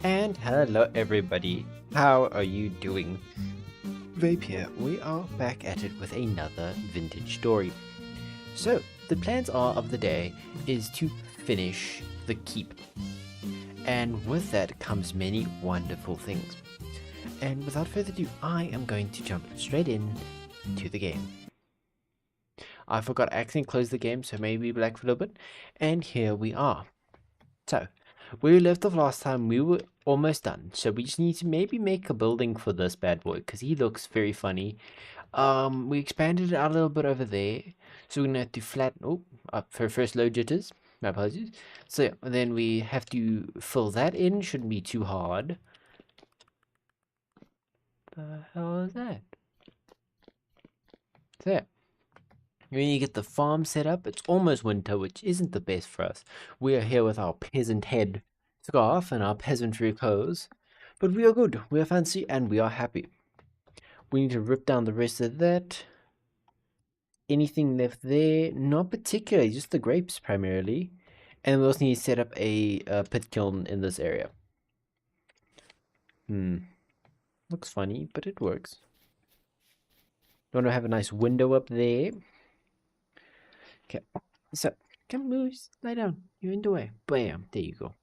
And hello everybody, how are you doing? Vape here, we are back at it with another vintage story. So, the plans are of the day is to finish the keep. And with that comes many wonderful things. And without further ado, I am going to jump straight in to the game. I forgot to accidentally close the game, so maybe black for a little bit. And here we are. So, where we left off last time, we were almost done. So we just need to maybe make a building for this bad boy, because he looks very funny. We expanded it out a little bit over there. So we're going to have to flatten, up for first low jitters. My apologies. So yeah, then we have to fill that in. Shouldn't be too hard. The hell is that? There. When you get the farm set up, it's almost winter, which isn't the best for us. We are here with our peasant head scarf and our peasantry clothes. But we are good, we are fancy, and we are happy. We need to rip down the rest of that. Anything left there? Not particularly, just the grapes primarily. And we also need to set up a pit kiln in this area. Looks funny, but it works. Want to have a nice window up there. Okay, so come Moose, lie down. You're in the way. Bam, there you go.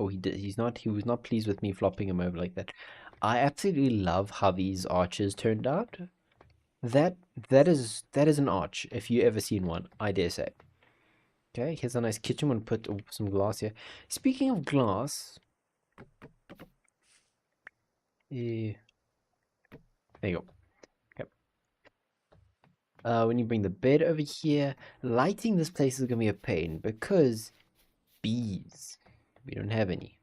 Oh, he did. He was not pleased with me flopping him over like that. I absolutely love how these arches turned out. That that is an arch if you ever seen one, I dare say. Okay, here's a nice kitchen. I'm gonna put some glass here. Speaking of glass, there you go. Okay. When you bring the bed over here, lighting this place is gonna be a pain because bees. We don't have any.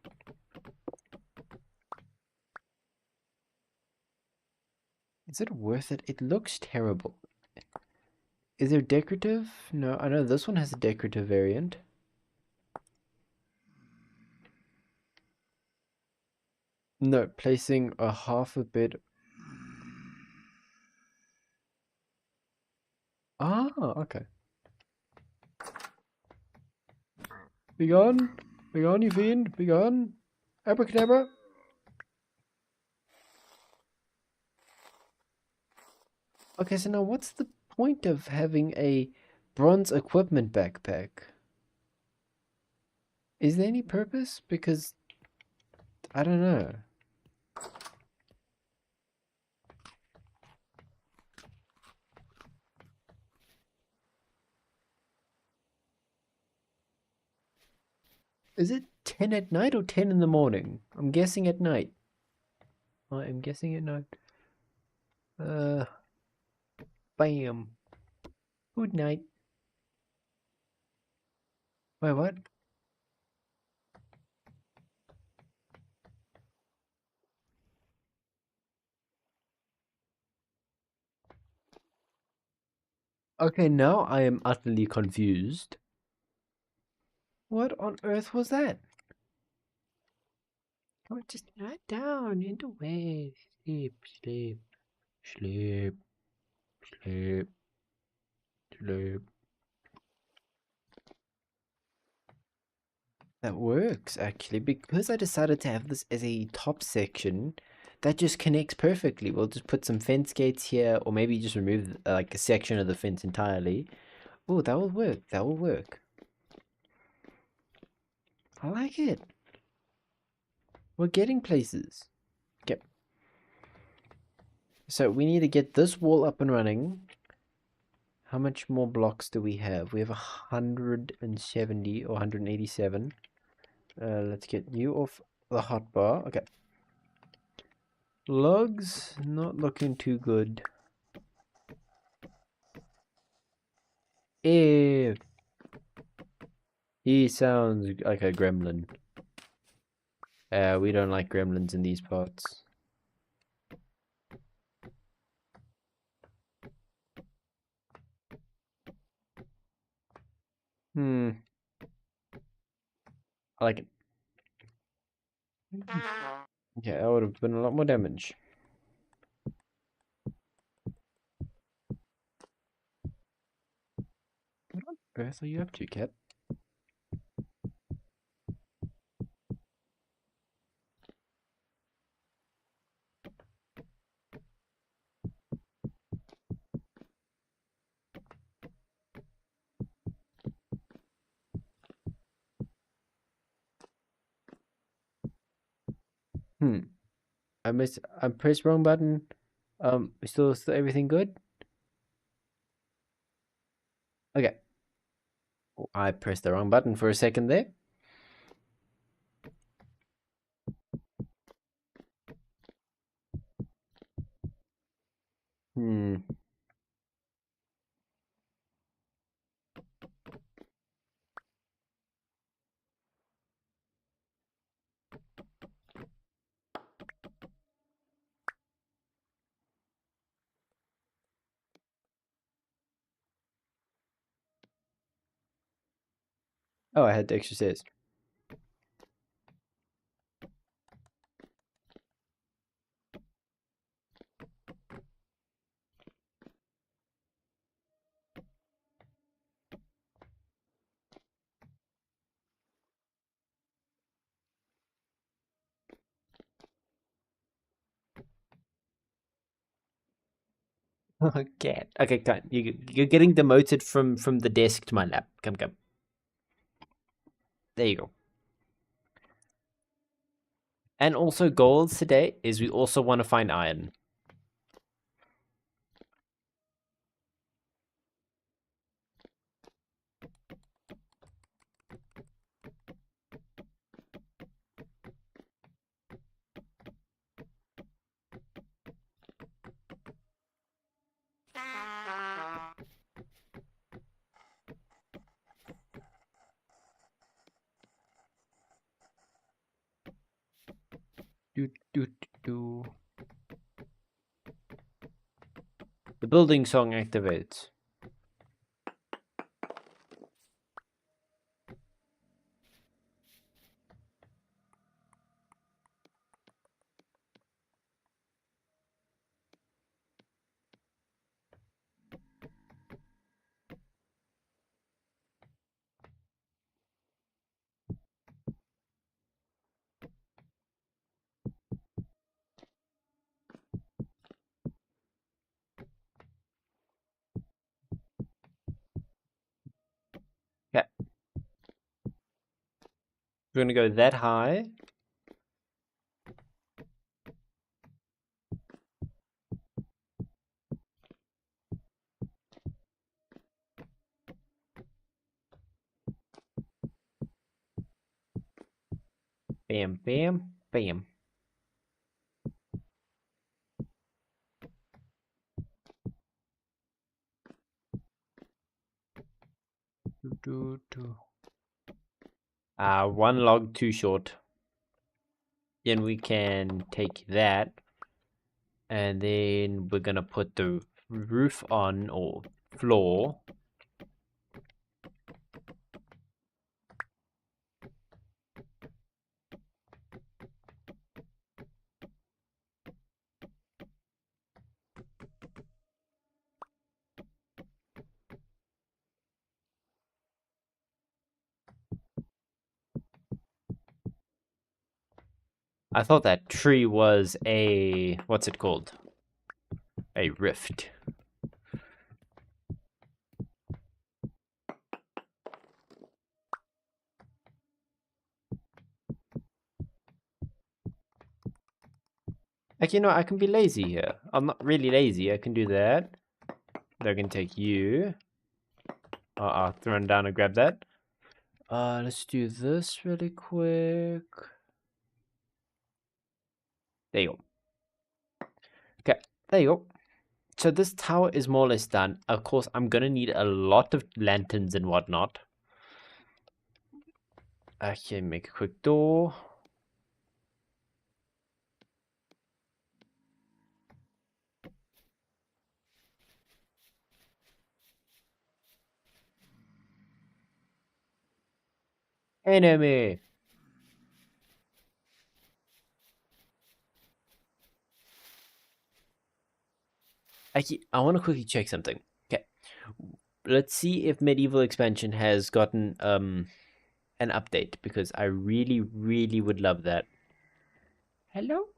Is it worth it? It looks terrible. Is there decorative? No, I know this one has a decorative variant. No, placing a half a bed. Ah, okay. Be gone. Be gone, you fiend. Be gone. Abracadabra. Okay, so now what's the point of having a bronze equipment backpack? Is there any purpose? Because I don't know. Is it 10 at night or 10 in the morning? I'm guessing at night. I am guessing at night. Uh, Bam. Good night. Wait, what? Okay, now I am utterly confused. What on earth was that? Oh, just lie down in the way. Sleep, sleep, sleep, sleep, sleep. That works actually because I decided to have this as a top section. That just connects perfectly. We'll just put some fence gates here, or maybe just remove like a section of the fence entirely. Oh, that will work. That will work. I like it. We're getting places. Okay. So we need to get this wall up and running. How much more blocks do we have? We have 170 or 187. Let's get you off the hotbar. Okay. Logs, not looking too good. Ew. He sounds like a gremlin. We don't like gremlins in these parts. I like it. Yeah, that would have been a lot more damage. What on earth are you up to, cat? I pressed wrong button. Still everything good? Okay. I pressed the wrong button for a second there. Oh, I had the extra stairs. Okay. Okay, come. You're getting demoted from the desk to my lap. Come, come. There you go. And also goals today is we also want to find iron. Do, do, do. The building song activates. Yeah. We're gonna go that high. Bam, bam, bam. Do, do. One log too short. Then we can take that, and then we're gonna put the roof on, or floor. I thought that tree was a, what's it called? A rift. Like, I can be lazy here. I'm not really lazy. I can do that. They're gonna take you. I'll run down and grab that. Let's do this really quick. There you go. Okay, there you go. So this tower is more or less done. Of course, I'm gonna need a lot of lanterns and whatnot. Okay, make a quick door. Enemy. Actually, I want to quickly check something. Okay, let's see if medieval expansion has gotten an update, because I really, really would love that. Hello?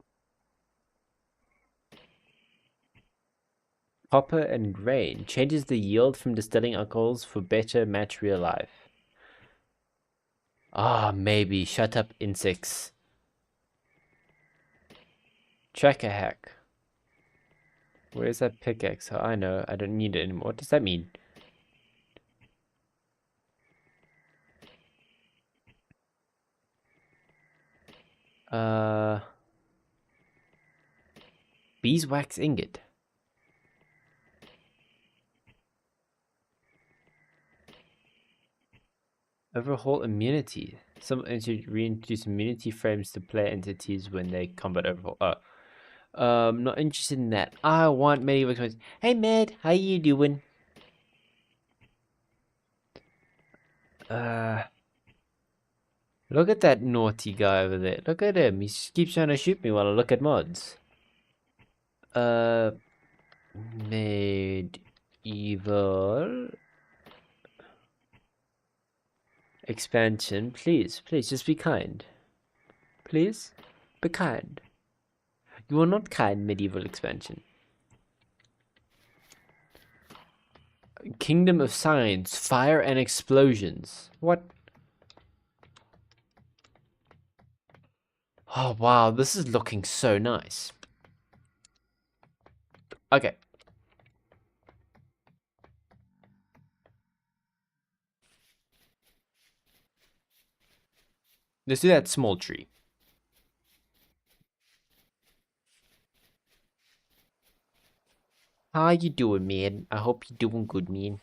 Copper and grain changes the yield from distilling alcohols for better match real life. Ah, maybe. Shut up, insects. Tracker hack. Where's that pickaxe? Oh, I know. I don't need it anymore. What does that mean? Uh, beeswax ingot. Overhaul immunity. Some reintroduce immunity frames to player entities when they combat overhaul. Not interested in that. I want medieval experience. Hey, Med, how you doing? Look at that naughty guy over there. Look at him. He keeps trying to shoot me while I look at mods. Medieval expansion. Please, please, just be kind. Please, be kind. You are not kind, medieval expansion. Kingdom of Science, fire and explosions. What? Oh, wow, this is looking so nice. Okay. Let's do that small tree. How you doing, man? I hope you're doing good, man.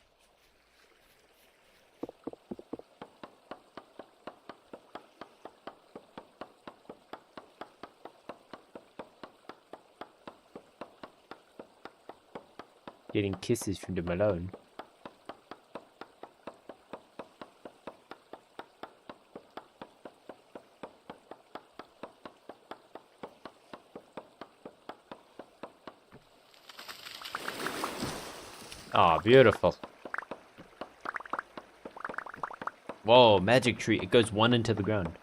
Getting kisses from the Malone. Ah, oh, beautiful. Whoa, magic tree. It goes one into the ground.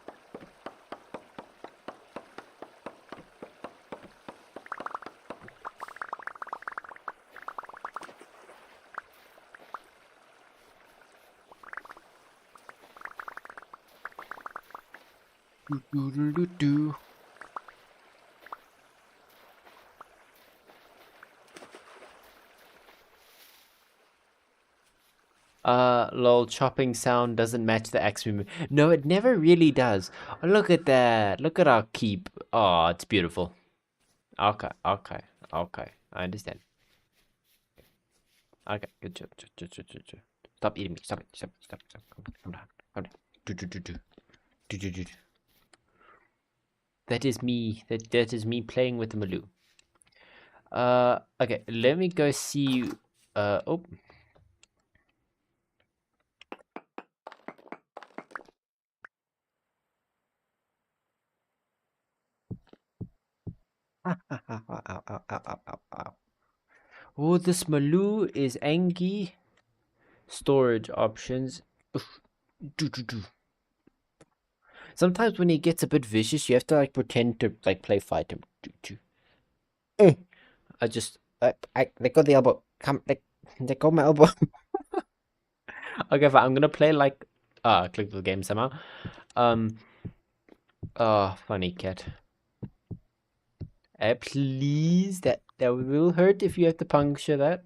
Do. Lol, chopping sound doesn't match the axe movement. No, it never really does. Oh, look at that. Look at our keep. Oh, it's beautiful. Okay, okay, okay. I understand. Okay, good job. Stop eating me. Stop it. Stop. Calm down. Calm down. Do. That is me. That is me playing with the Maloo. Okay. Let me go see. Oh. Ow. Oh, this Maloo is angry. Storage options. Do. Sometimes when he gets a bit vicious, you have to like pretend to like play fight him. I just I let go the elbow. Come let go my elbow. Okay, fine. I'm gonna play like click the game somehow. Oh, funny cat. Please, that will hurt if you have to puncture that.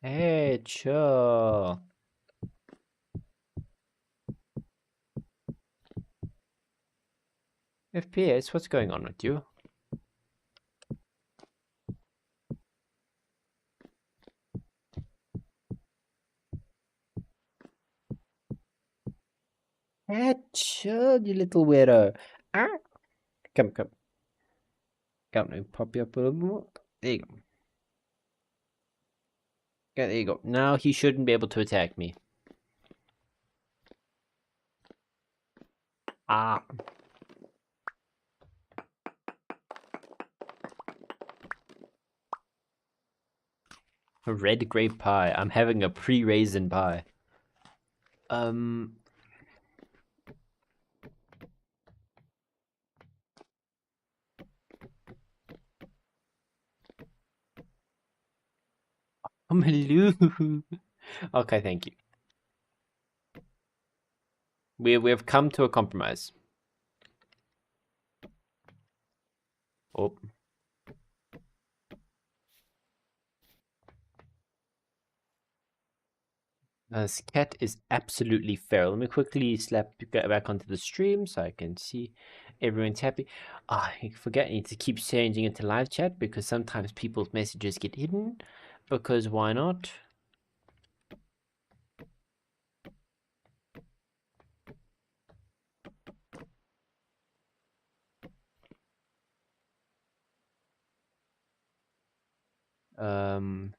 Hey, chill. FPS, what's going on with you? Hey, chill, you little weirdo. Ah, come. Come, let me pop you up a little more. There you go. Yeah, there you go. Now he shouldn't be able to attack me. Ah. A red grape pie. I'm having a pre-raisin pie. Maloo. Okay, thank you. We've come to a compromise. Oh. This cat is absolutely feral. Let me quickly get back onto the stream so I can see everyone's happy. I forget, I need to keep changing it to live chat because sometimes people's messages get hidden. Because why not?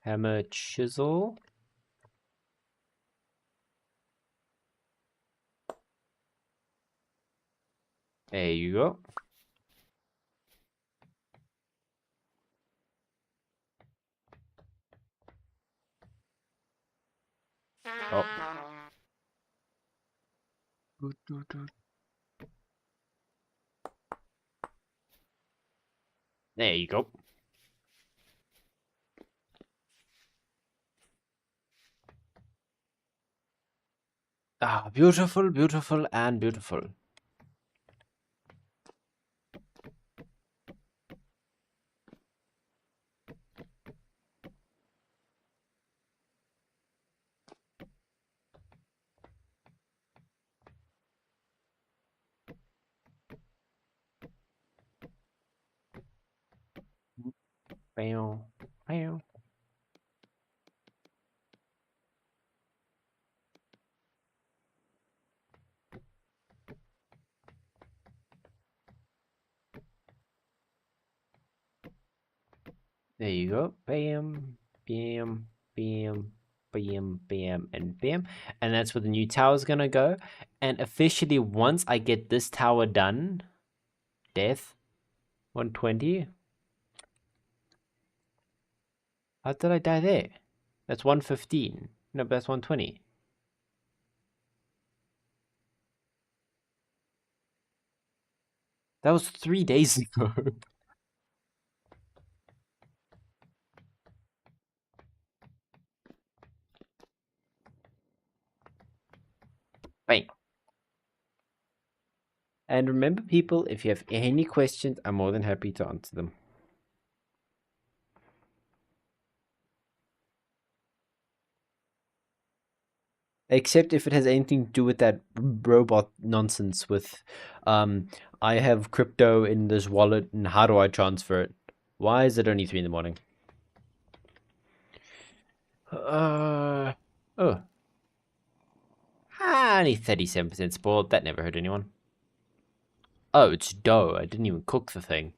Hammer chisel. There you go. Oh. There you go. Beautiful, beautiful, and beautiful. Bam, bam. There you go. Bam, bam, bam, bam, bam, and bam. And that's where the new tower is gonna go. And officially, once I get this tower done, death, 120. How did I die there? That's 115. No, that's 120. That was 3 days ago. Bang. And remember, people, if you have any questions, I'm more than happy to answer them. Except if it has anything to do with that robot nonsense with, I have crypto in this wallet and how do I transfer it? Why is it only 3 in the morning? Oh. Only 37% spoiled. That never hurt anyone. Oh, it's dough. I didn't even cook the thing.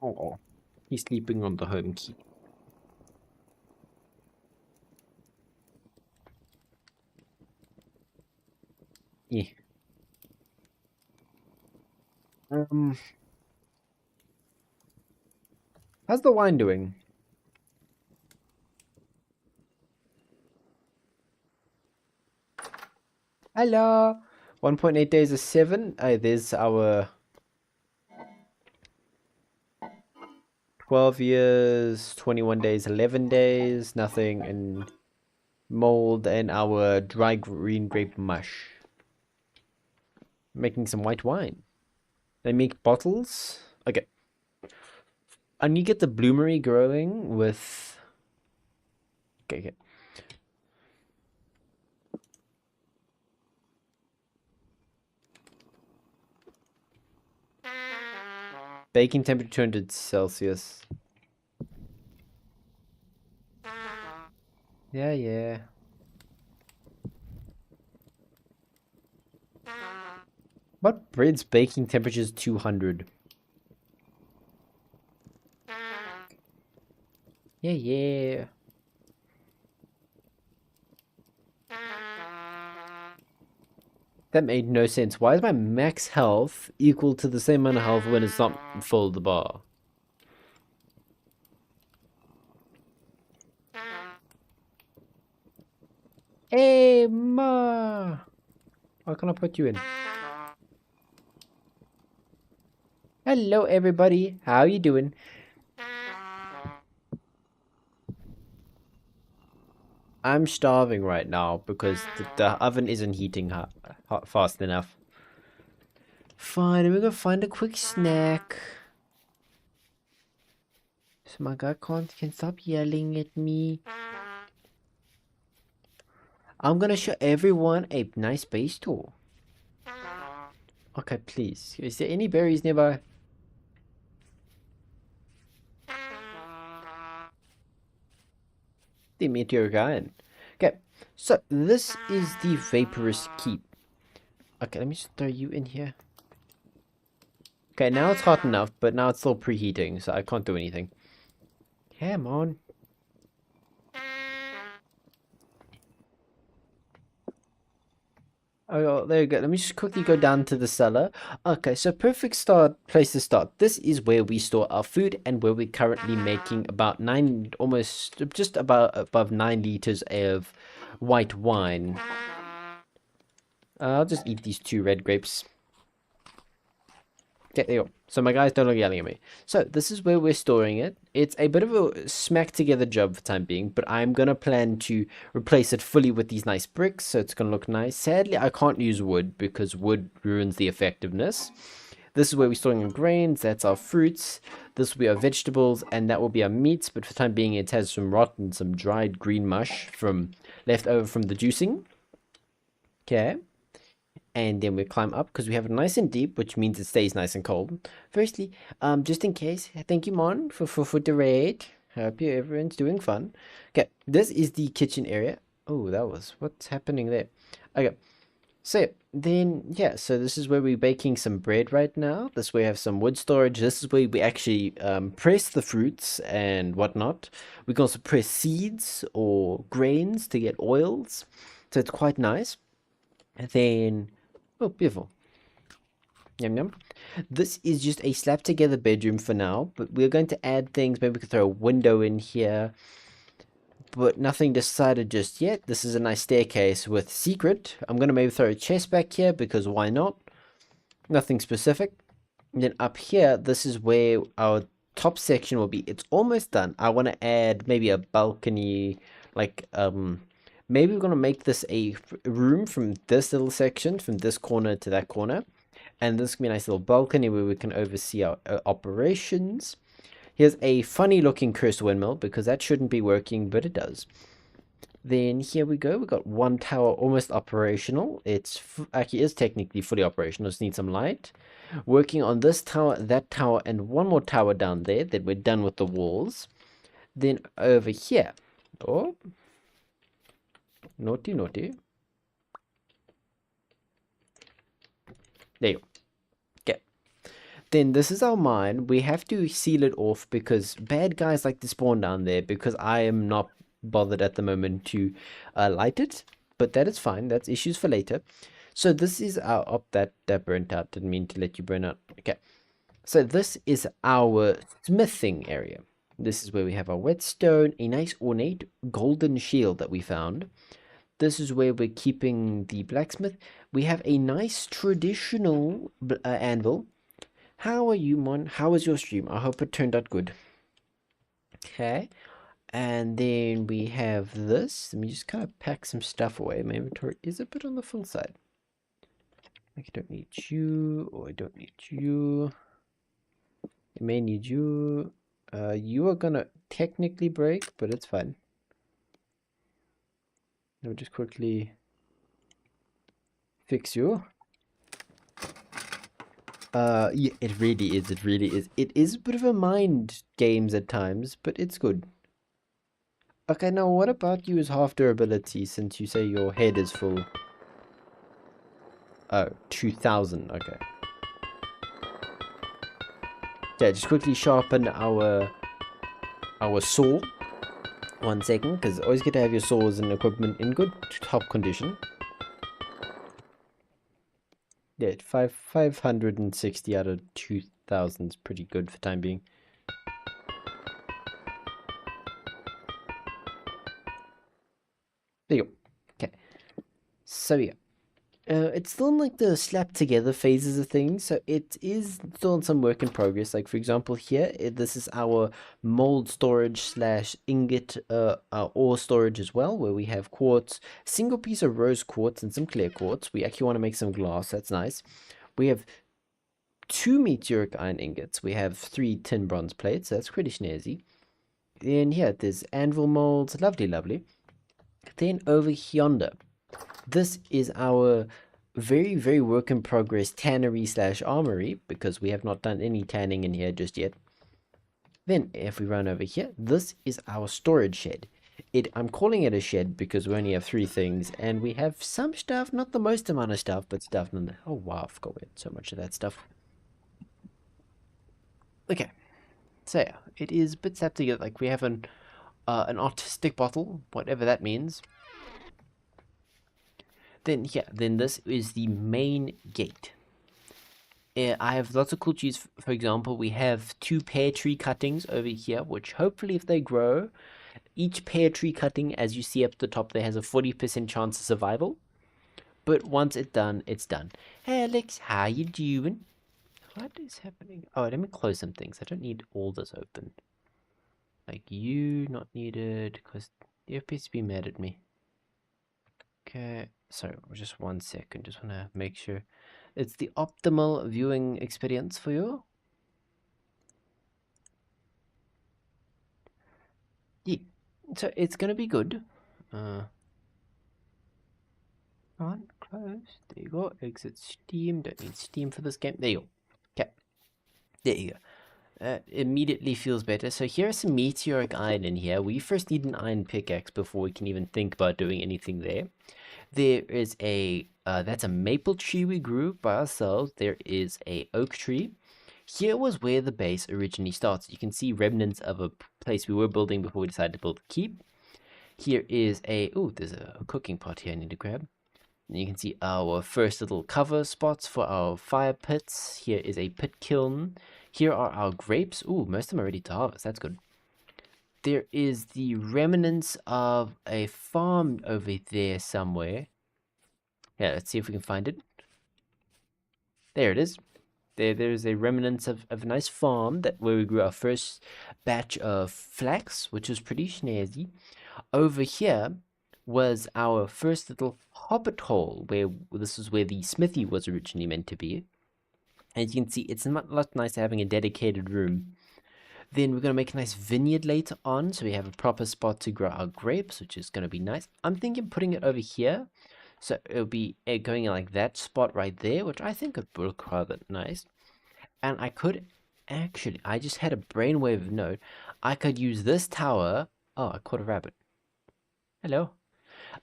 Oh, he's sleeping on the home key. Yeah. How's the wine doing? Hello. 1.8 days is 7. There's our 12 years, 21 days, 11 days, nothing, and mold, and our dry green grape mush. Making some white wine. They make bottles. Okay. And you get the bloomery growing with... Okay. Baking temperature 200 Celsius. Yeah. What bread's baking temperature is 200? Yeah. That made no sense. Why is my max health equal to the same amount of health when it's not full the bar? Hey, Ma! Why can't I put you in? Hello, everybody. How you doing? I'm starving right now because the oven isn't heating hot fast enough. Fine, we're gonna find a quick snack. So my guy can stop yelling at me. I'm gonna show everyone a nice base tour. Okay, please. Is there any berries nearby? The meteor guy. Okay, so this is the vaporous keep. Okay, let me just throw you in here. Okay, now it's hot enough, but now it's still preheating, so I can't do anything. Come on. Oh, there you go. Let me just quickly go down to the cellar. Okay, so perfect place to start. This is where we store our food and where we're currently making about almost just about above 9 liters of white wine. I'll just eat these 2 red grapes. Okay, there you go. So my guy's no longer yelling at me. So this is where we're storing it. It's a bit of a smack together job for time being, but I'm gonna plan to replace it fully with these nice bricks, so it's gonna look nice. Sadly, I can't use wood because wood ruins the effectiveness. This is where we're storing our grains, that's our fruits. This will be our vegetables, and that will be our meats, but for time being it has some rotten, some dried green mush from left over from the juicing. Okay. And then we climb up because we have it nice and deep, which means it stays nice and cold. Firstly, just in case, thank you, Mon, for the raid. Hope you everyone's doing fun. Okay, this is the kitchen area. Oh, what's happening there? Okay, so then, yeah, so this is where we're baking some bread right now. This way we have some wood storage. This is where we actually press the fruits and whatnot. We can also press seeds or grains to get oils. So it's quite nice. And then, oh, beautiful. Yum yum. This is just a slap together bedroom for now, but we're going to add things. Maybe we could throw a window in here, but nothing decided just yet. This is a nice staircase with secret. I'm going to maybe throw a chest back here because why not? Nothing specific. And then up here, this is where our top section will be. It's almost done. I want to add maybe a balcony, like, maybe we're going to make this a room from this little section, from this corner to that corner. And this can be a nice little balcony where we can oversee our operations. Here's a funny looking cursed windmill because that shouldn't be working, but it does. Then here we go. We've got one tower almost operational. It's actually is technically fully operational. Just need some light. Working on this tower, that tower, and one more tower down there. Then we're done with the walls. Then over here. Oh, naughty, naughty. There you go. Okay. Then this is our mine. We have to seal it off because bad guys like to spawn down there because I am not bothered at the moment to light it. But that is fine. That's issues for later. So this is our... Oh, that burnt out. Didn't mean to let you burn out. Okay. So this is our smithing area. This is where we have our whetstone, a nice ornate golden shield that we found. This is where we're keeping the blacksmith. We have a nice traditional anvil. How are you, Mon? How was your stream? I hope it turned out good. Okay. And then we have this. Let me just kind of pack some stuff away. My inventory is a bit on the full side. I don't need you, or I don't need you. I may need you. You are gonna technically break, but it's fine. Let me just quickly fix you. Yeah, it really is. It really is. It is a bit of a mind games at times, but it's good. Okay, now what about you as half durability, since you say your head is full? Oh, 2000. Okay. Yeah, just quickly sharpen our saw. 1 second, because always good to have your saws and equipment in good top condition. Yeah, 560 out of 2000 is pretty good for time being. There you go. Okay. So yeah, it's still in like the slap together phases of things, so it is still in some work in progress. Like for example here, this is our mold storage slash ingot ore storage as well, where we have quartz, single piece of rose quartz and some clear quartz. We actually want to make some glass, that's nice. We have 2 meteoric iron ingots. We have 3 tin bronze plates, that's pretty snazzy. Then here, there's anvil molds, lovely, lovely. Then over yonder, this is our very, very work in progress tannery slash armory, because we have not done any tanning in here just yet. Then if we run over here, this is our storage shed. I'm calling it a shed because we only have 3 things, and we have some stuff, not the most amount of stuff, but stuff. Oh wow, I forgot we had so much of that stuff. Okay, so yeah, it is bits up together. Like we have an artistic bottle, whatever that means. Then yeah, then this is the main gate. I have lots of cool trees. For example, we have 2 pear tree cuttings over here, which hopefully if they grow, each pear tree cutting, as you see up the top there, has a 40% chance of survival. But once it's done, it's done. Hey Alex, how you doing? What is happening? Oh, let me close some things. I don't need all this open. Like you not needed, because the FPS be mad at me. Okay, sorry, just 1 second. Just want to make sure it's the optimal viewing experience for you. Yeah, so it's gonna be good. On, close. There you go. Exit Steam. Don't need Steam for this game. There you go. Okay, there you go. Immediately feels better. So here are some meteoric iron in here. We first need an iron pickaxe before we can even think about doing anything there. There is that's a maple tree we grew by ourselves. There is a oak tree. Here was where the base originally starts. You can see remnants of a place we were building before we decided to build a keep. Here is there's a cooking pot here I need to grab. And you can see our first little cover spots for our fire pits. Here is a pit kiln. Here are our grapes. Ooh, most of them are ready to harvest. That's good. There is the remnants of a farm over there somewhere. Yeah, let's see if we can find it. There it is. There's a remnants of a nice farm where we grew our first batch of flax, which was pretty snazzy. Over here was our first little hobbit hole, where this is where the smithy was originally meant to be. As you can see, it's a lot nicer having a dedicated room. Then we're going to make a nice vineyard later on, so we have a proper spot to grow our grapes, which is going to be nice. I'm thinking putting it over here, so it'll be going in like that spot right there, which I think would look rather nice. And I could actually, I just had a brainwave note. I could use this tower. Oh, I caught a rabbit. Hello.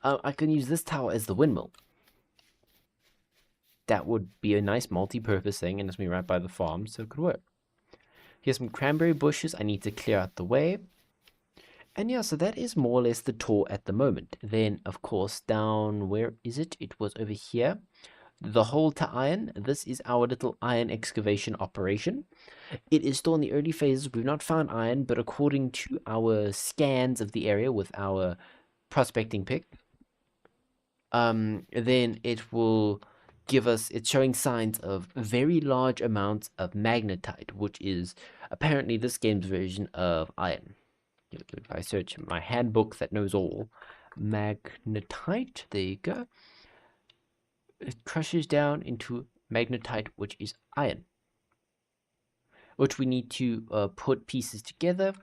I can use this tower as the windmill. That would be a nice multi-purpose thing, and it's me right by the farm, so it could work. Here's some cranberry bushes I need to clear out the way. And yeah, so that is more or less the tour at the moment. Then, of course, down, where is it? It was over here. The hole to iron. This is our little iron excavation operation. It is still in the early phases. We've not found iron, but according to our scans of the area with our prospecting pick, then it will give us, it's showing signs of very large amounts of magnetite, which is apparently this game's version of iron. If I search my handbook that knows all, magnetite, there you go. It crushes down into magnetite, which is iron, which we need to put pieces together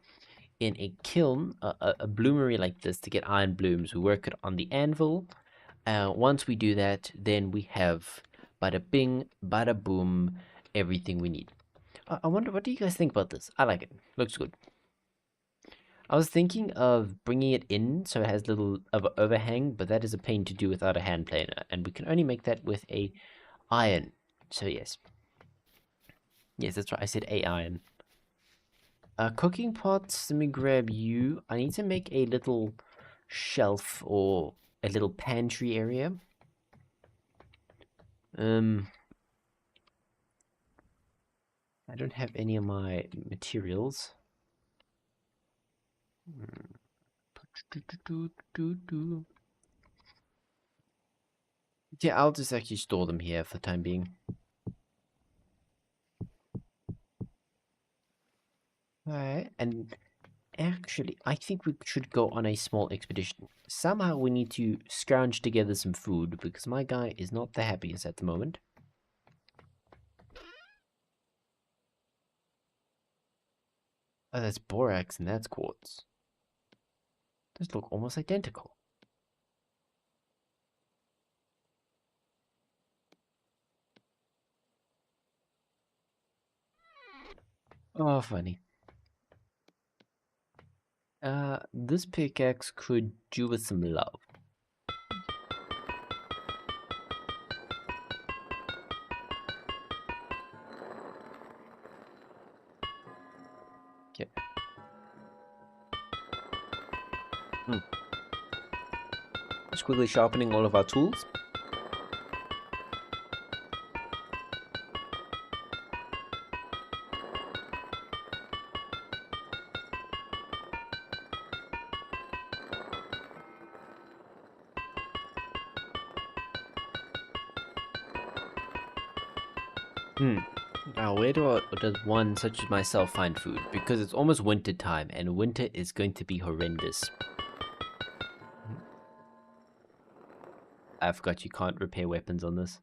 in a kiln, a bloomery like this, to get iron blooms. We work it on the anvil. Once we do that, then we have bada bing, bada boom, everything we need. I wonder, what do you guys think about this? I like it. Looks good. I was thinking of bringing it in so it has a little of an overhang, but that is a pain to do without a hand planer, and we can only make that with a iron. So yes. Yes, that's right. I said a iron. Cooking pots, let me grab you. I need to make a little shelf or a little pantry area. I don't have any of my materials. Yeah, I'll just actually store them here for the time being. Alright, and actually, I think we should go on a small expedition. Somehow we need to scrounge together some food, because my guy is not the happiest at the moment. Oh, that's borax and that's quartz. Those look almost identical. Oh, funny. This pickaxe could do with some love. Okay. Just quickly sharpening all of our tools. Now, where does one such as myself find food? Because it's almost winter time, and winter is going to be horrendous. I forgot you can't repair weapons on this.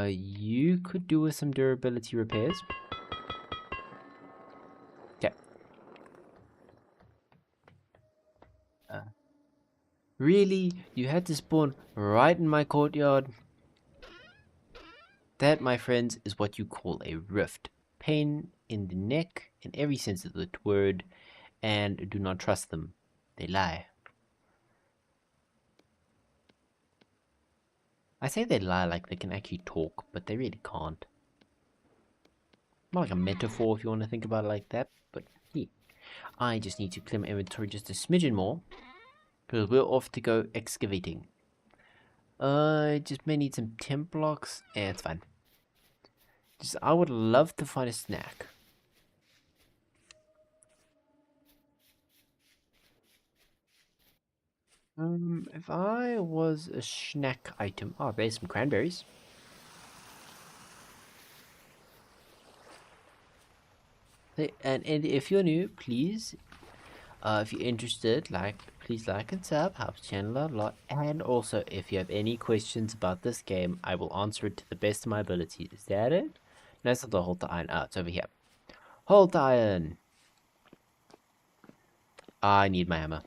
You could do with some durability repairs. Okay. Really? You had to spawn right in my courtyard? That, my friends, is what you call a rift. Pain in the neck, in every sense of the word, and do not trust them. They lie. I say they lie like they can actually talk, but they really can't. More like a metaphor if you want to think about it like that, but yeah. I just need to clear my inventory just a smidgen more, because we're off to go excavating. Just may need some temp blocks, it's fine. Just, I would love to find a snack. If I was a snack item, oh, there's some cranberries. And if you're new, please, if you're interested, please like and sub, helps channel a lot. And also, if you have any questions about this game, I will answer it to the best of my ability. Is that it? No, it's not the hold the iron. Oh, it's over here. Hold the iron. I need my hammer.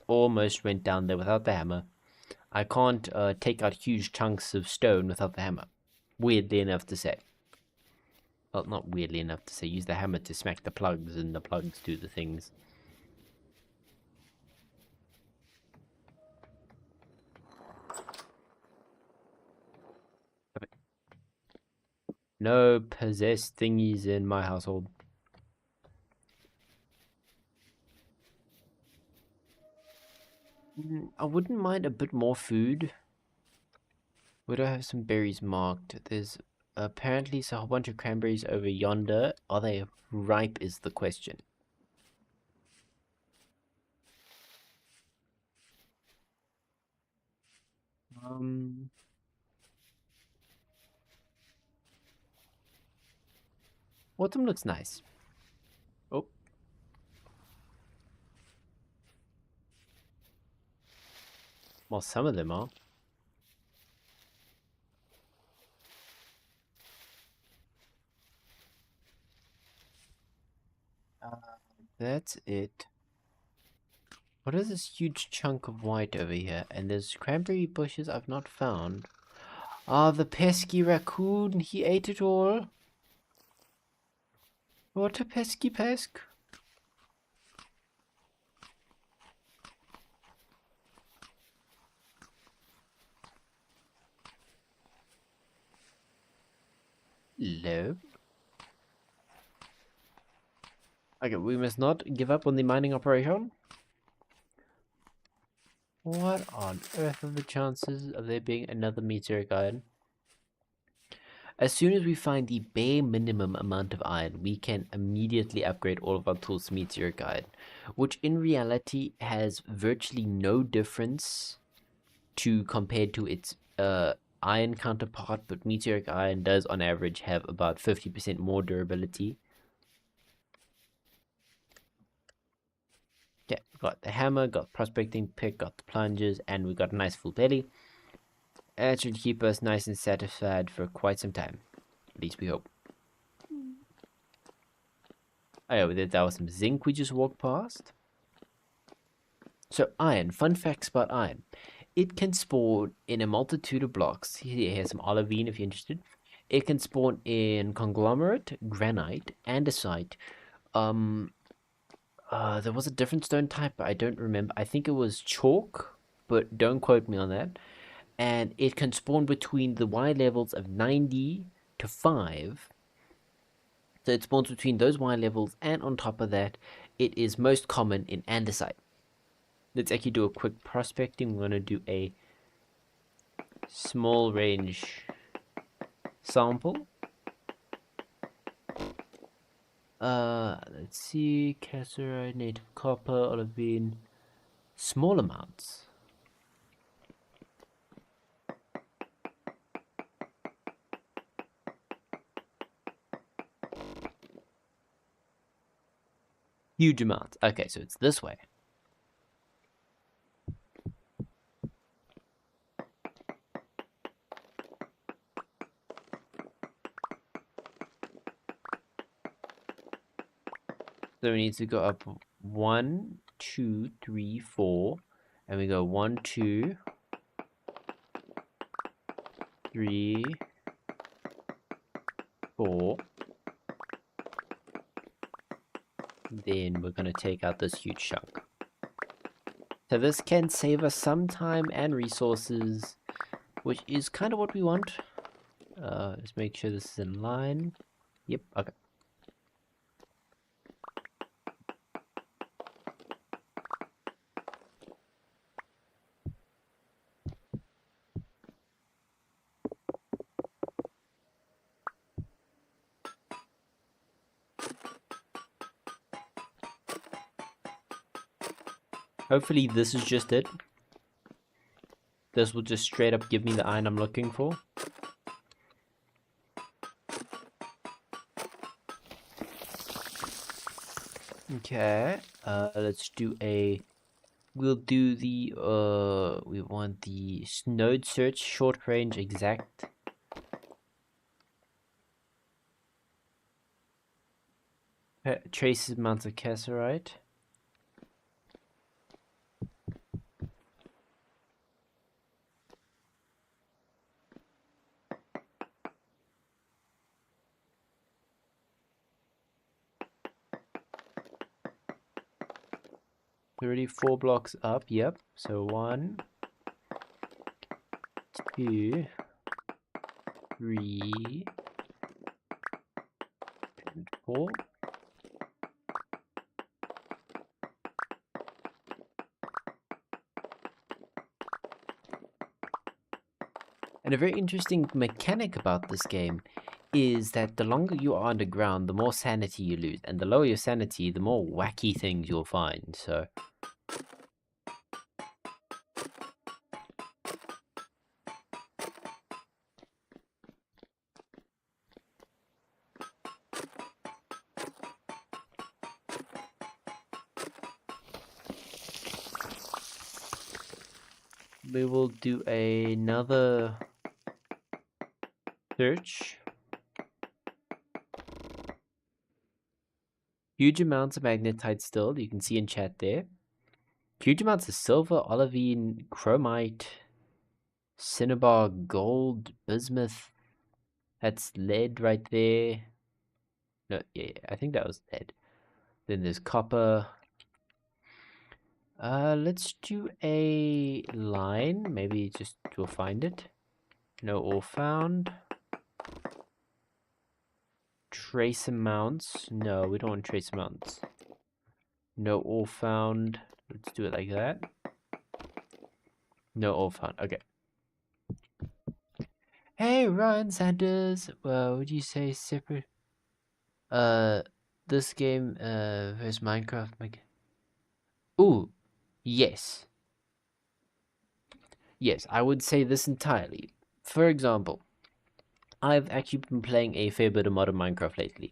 Almost went down there without the hammer. I can't take out huge chunks of stone without the hammer. Weirdly enough to say. Well, not weirdly enough to say. Use the hammer to smack the plugs, and the plugs do the things. No possessed thingies in my household. I wouldn't mind a bit more food. Where do I have some berries marked? There's apparently a whole bunch of cranberries over yonder. Are they ripe is the question. Autumn looks nice. Oh. Well, some of them are. That's it. What is this huge chunk of white over here? And there's cranberry bushes I've not found. Ah, the pesky raccoon. He ate it all. What a pesky pesk. Hello. Okay, we must not give up on the mining operation. What on earth are the chances of there being another meteoric iron? As soon as we find the bare minimum amount of iron, we can immediately upgrade all of our tools to meteoric iron, which in reality has virtually no difference to compared to its iron counterpart, but meteoric iron does on average have about 50% more durability. Yeah, got the hammer, got prospecting pick, got the plungers, and we got a nice full belly. And it should keep us nice and satisfied for quite some time. At least we hope. Oh yeah, that was some zinc we just walked past. So iron, fun facts about iron. It can spawn in a multitude of blocks. Here's some olivine if you're interested. It can spawn in conglomerate, granite, andesite. There was a different stone type, but I don't remember. I think it was chalk, but don't quote me on that. And it can spawn between the Y levels of 90 to 5. So it spawns between those Y levels, and on top of that, it is most common in andesite. Let's actually do a quick prospecting. We're going to do a small range sample. Let's see, cassiterite, native copper, olivine, small amounts. Huge amounts. Okay, so it's this way. So we need to go up 1, 2, 3, 4, and we go 1, 2, 3, 4. Then we're going to take out this huge chunk. So this can save us some time and resources, which is kind of what we want. Let's make sure this is in line. Yep, okay. Hopefully this is just it. This will just straight up give me the iron I'm looking for. Okay, let's do a... We'll do the, we want the node search, short range, exact. Trace amounts of cassiterite. Already 4 blocks up, yep. So 1, 2, 3, and 4. And a very interesting mechanic about this game is that the longer you are underground, the more sanity you lose. And the lower your sanity, the more wacky things you'll find. So we will do another search. Huge amounts of magnetite still, you can see in chat there. Huge amounts of silver, olivine, chromite, cinnabar, gold, bismuth. That's lead right there. No, yeah, I think that was lead. Then there's copper. Let's do a line. Maybe just we'll find it. No ore found. Trace amounts. No, we don't want trace amounts. No ore found. Let's do it like that. No ore found. Okay. Hey, Ryan Sanders. Well, would you say separate? This game versus Minecraft. Ooh, yes. yes, I would say this entirely. For example, I've actually been playing a fair bit of modern Minecraft lately,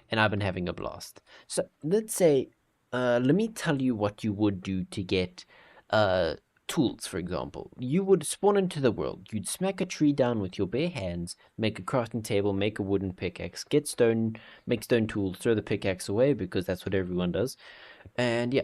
and I've been having a blast. So let's say, let me tell you what you would do to get uh, tools, for example. You would spawn into the world, you'd smack a tree down with your bare hands, make a crafting table, make a wooden pickaxe, get stone, make stone tools, throw the pickaxe away because that's what everyone does. And yeah,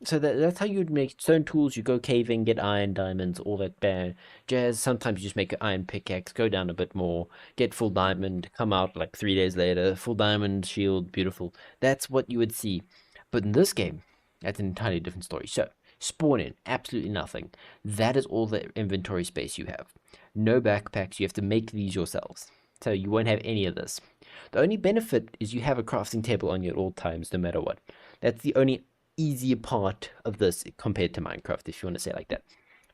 so that's how you'd make stone tools. You go caving, get iron, diamonds, all that bad jazz. Sometimes you just make an iron pickaxe, go down a bit more, get full diamond, come out like 3 days later, full diamond, shield, beautiful. That's what you would see. But in this game, that's an entirely different story. So, spawn in, absolutely nothing. That is all the inventory space you have. No backpacks, you have to make these yourselves. So you won't have any of this. The only benefit is you have a crafting table on you at all times, no matter what. That's the only easier part of this compared to Minecraft, if you want to say it like that.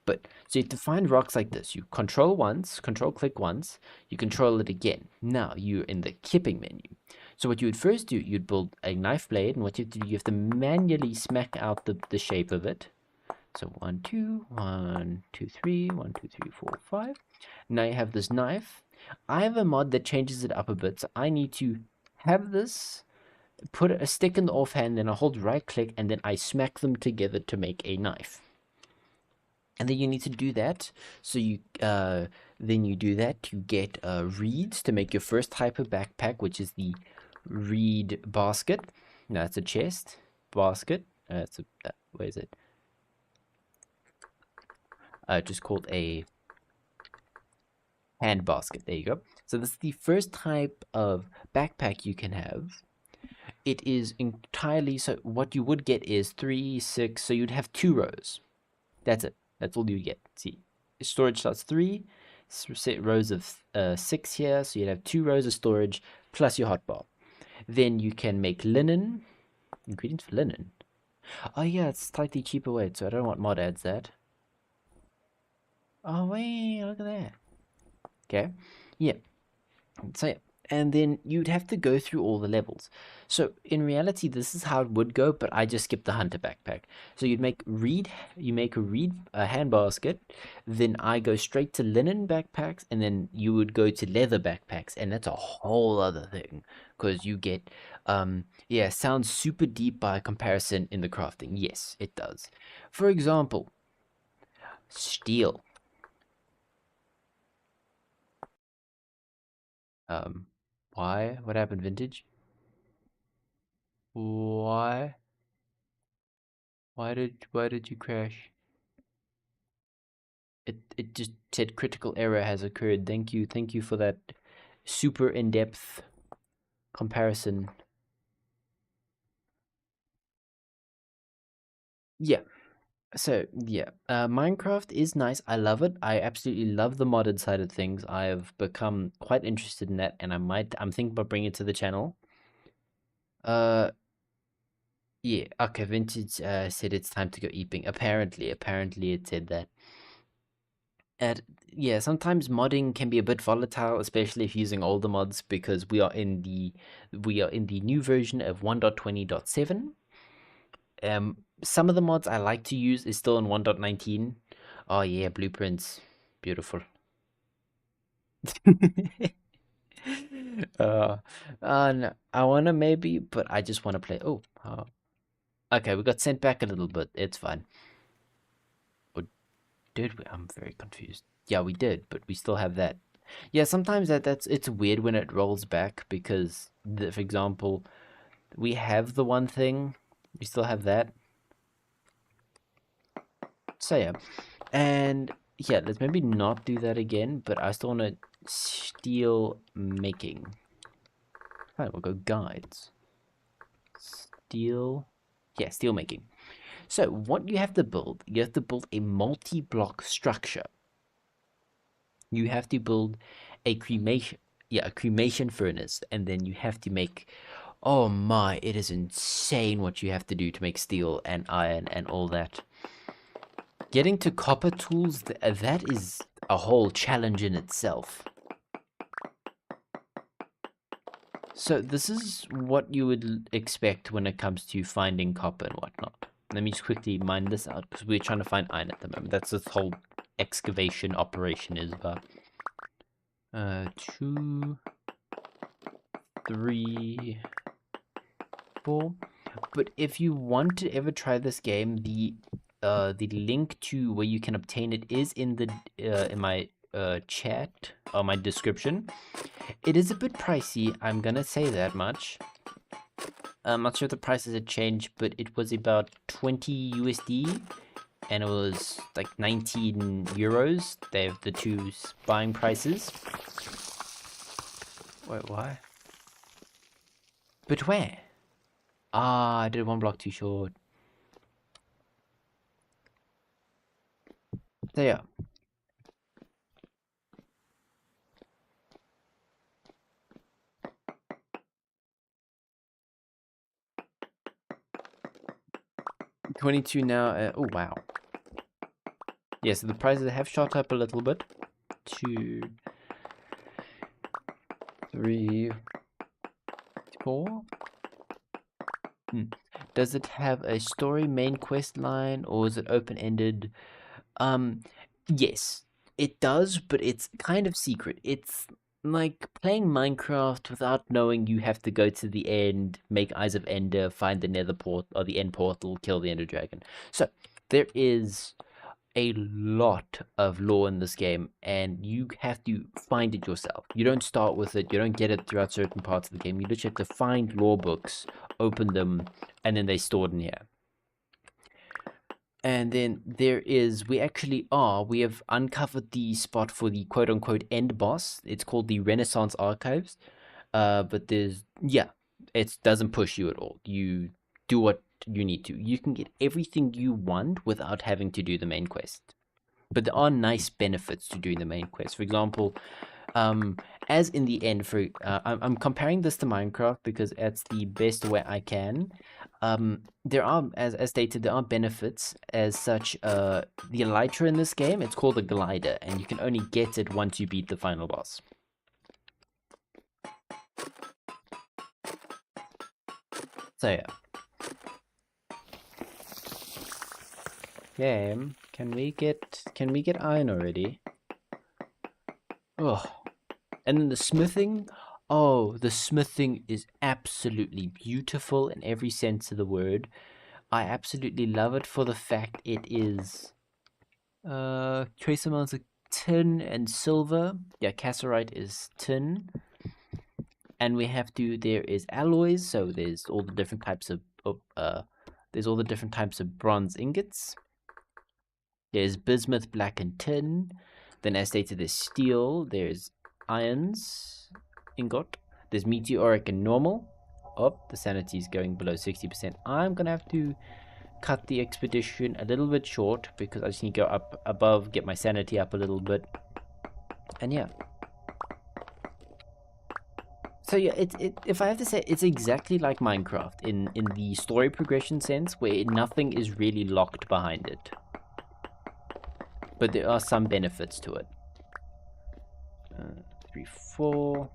But so you have to find rocks like this. You control once, control click once, you control it again. Now you're in the clipping menu. So what you would first do, you'd build a knife blade, and what you have to do, you have to manually smack out the shape of it. So 1, 2, 1, 2, 3, 1, 2, 3, 4, 5. Now you have this knife. I have a mod that changes it up a bit, so I need to have this, put a stick in the offhand, then I hold right click, and then I smack them together to make a knife. And then you need to do that. So you then you do that to get reeds to make your first type of backpack, which is the reed basket. No, it's a chest basket. It's a where is it? Just called a hand basket. There you go. So this is the first type of backpack you can have. It is entirely, so what you would get is 3, 6, so you'd have 2 rows. That's it. That's all you get. See, storage starts 3 rows of 6 here, so you'd have 2 rows of storage plus your hotbar. Then you can make linen. Ingredients for linen. Oh yeah, it's slightly cheaper weight, so I don't know what mod adds that. Oh wait, look at that. Okay, yeah. So, and then you'd have to go through all the levels. So in reality, this is how it would go, but I just skipped the hunter backpack. So you make a hand basket, then I go straight to linen backpacks, and then you would go to leather backpacks, and that's a whole other thing, because you get, yeah, sounds super deep by comparison in the crafting. Yes, it does. For example, steel. Why? What happened, vintage? Why? Why did you crash? It just said critical error has occurred. Thank you for that super in-depth comparison. Yeah. So yeah, Minecraft is nice. I love it. I absolutely love the modded side of things. I've become quite interested in that, and I'm thinking about bringing it to the channel. Uh, yeah. Okay, Vintage said it's time to go eeping. Apparently it said that. And yeah, sometimes modding can be a bit volatile, especially if using older mods, because we are in the new version of 1.20.7. Some of the mods I like to use is still in 1.19. Oh yeah, blueprints, beautiful. uh, no, I wanna maybe, but I just wanna play. Okay, we got sent back a little bit. It's fine. Or did we? I'm very confused. Yeah, we did, but we still have that. Yeah, sometimes it's weird when it rolls back because, for example, we have the one thing, we still have that. So yeah, and yeah, let's maybe not do that again. But I still want to steel making. Fine, we'll go guides. Steel, yeah, steel making. So what you have to build a multi-block structure. You have to build a cremation furnace, and then you have to make, oh my, it is insane what you have to do to make steel and iron and all that. Getting to copper tools, that is a whole challenge in itself. So this is what you would expect when it comes to finding copper and whatnot. Let me just quickly mine this out, because we're trying to find iron at the moment. That's the whole excavation operation is about. 2, 3, 4. But if you want to ever try this game, the link to where you can obtain it is in the in my chat or my description. It is a bit pricey, I'm gonna say that much. I'm not sure if the prices had changed, but it was about 20 USD, and it was like 19 euros. They have the two buying prices. Wait, why? But where? Ah, I did one block too short. So yeah. $22 now. Oh wow. Yeah, so the prices have shot up a little bit. 2, 3, 4. Does it have a story main quest line, or is it open-ended? Yes, it does, but it's kind of secret. It's like playing Minecraft without knowing you have to go to the end, make Eyes of Ender, find the Nether port or the end portal, kill the Ender Dragon. So there is a lot of lore in this game, and you have to find it yourself. You don't start with it, you don't get it throughout certain parts of the game. You literally have to find lore books, open them, and then they stored in here. And then there is, we have uncovered the spot for the quote-unquote end boss. It's called the Renaissance Archives. But it doesn't push you at all. You do what you need to. You can get everything you want without having to do the main quest. But there are nice benefits to doing the main quest. For example, as in the end, I'm comparing this to Minecraft because that's the best way I can. There are, as stated, there are benefits as such. The elytra in this game, it's called a glider, and you can only get it once you beat the final boss. So yeah. Game, can we get iron already? Oh, and then the smithing. Oh, the smithing is absolutely beautiful in every sense of the word. I absolutely love it for the fact it is trace amounts of tin and silver. Yeah, cassiterite is tin. And there is alloys, so there's all the different types of bronze ingots. There's bismuth, black, and tin. Then as stated, there's steel, there's irons, ingot. There's meteoric and normal. Oh, the sanity is going below 60%. I'm gonna have to cut the expedition a little bit short because I just need to go up above, get my sanity up a little bit. And yeah. So yeah, if I have to say, it's exactly like Minecraft in the story progression sense, where nothing is really locked behind it. But there are some benefits to it. 3, 4.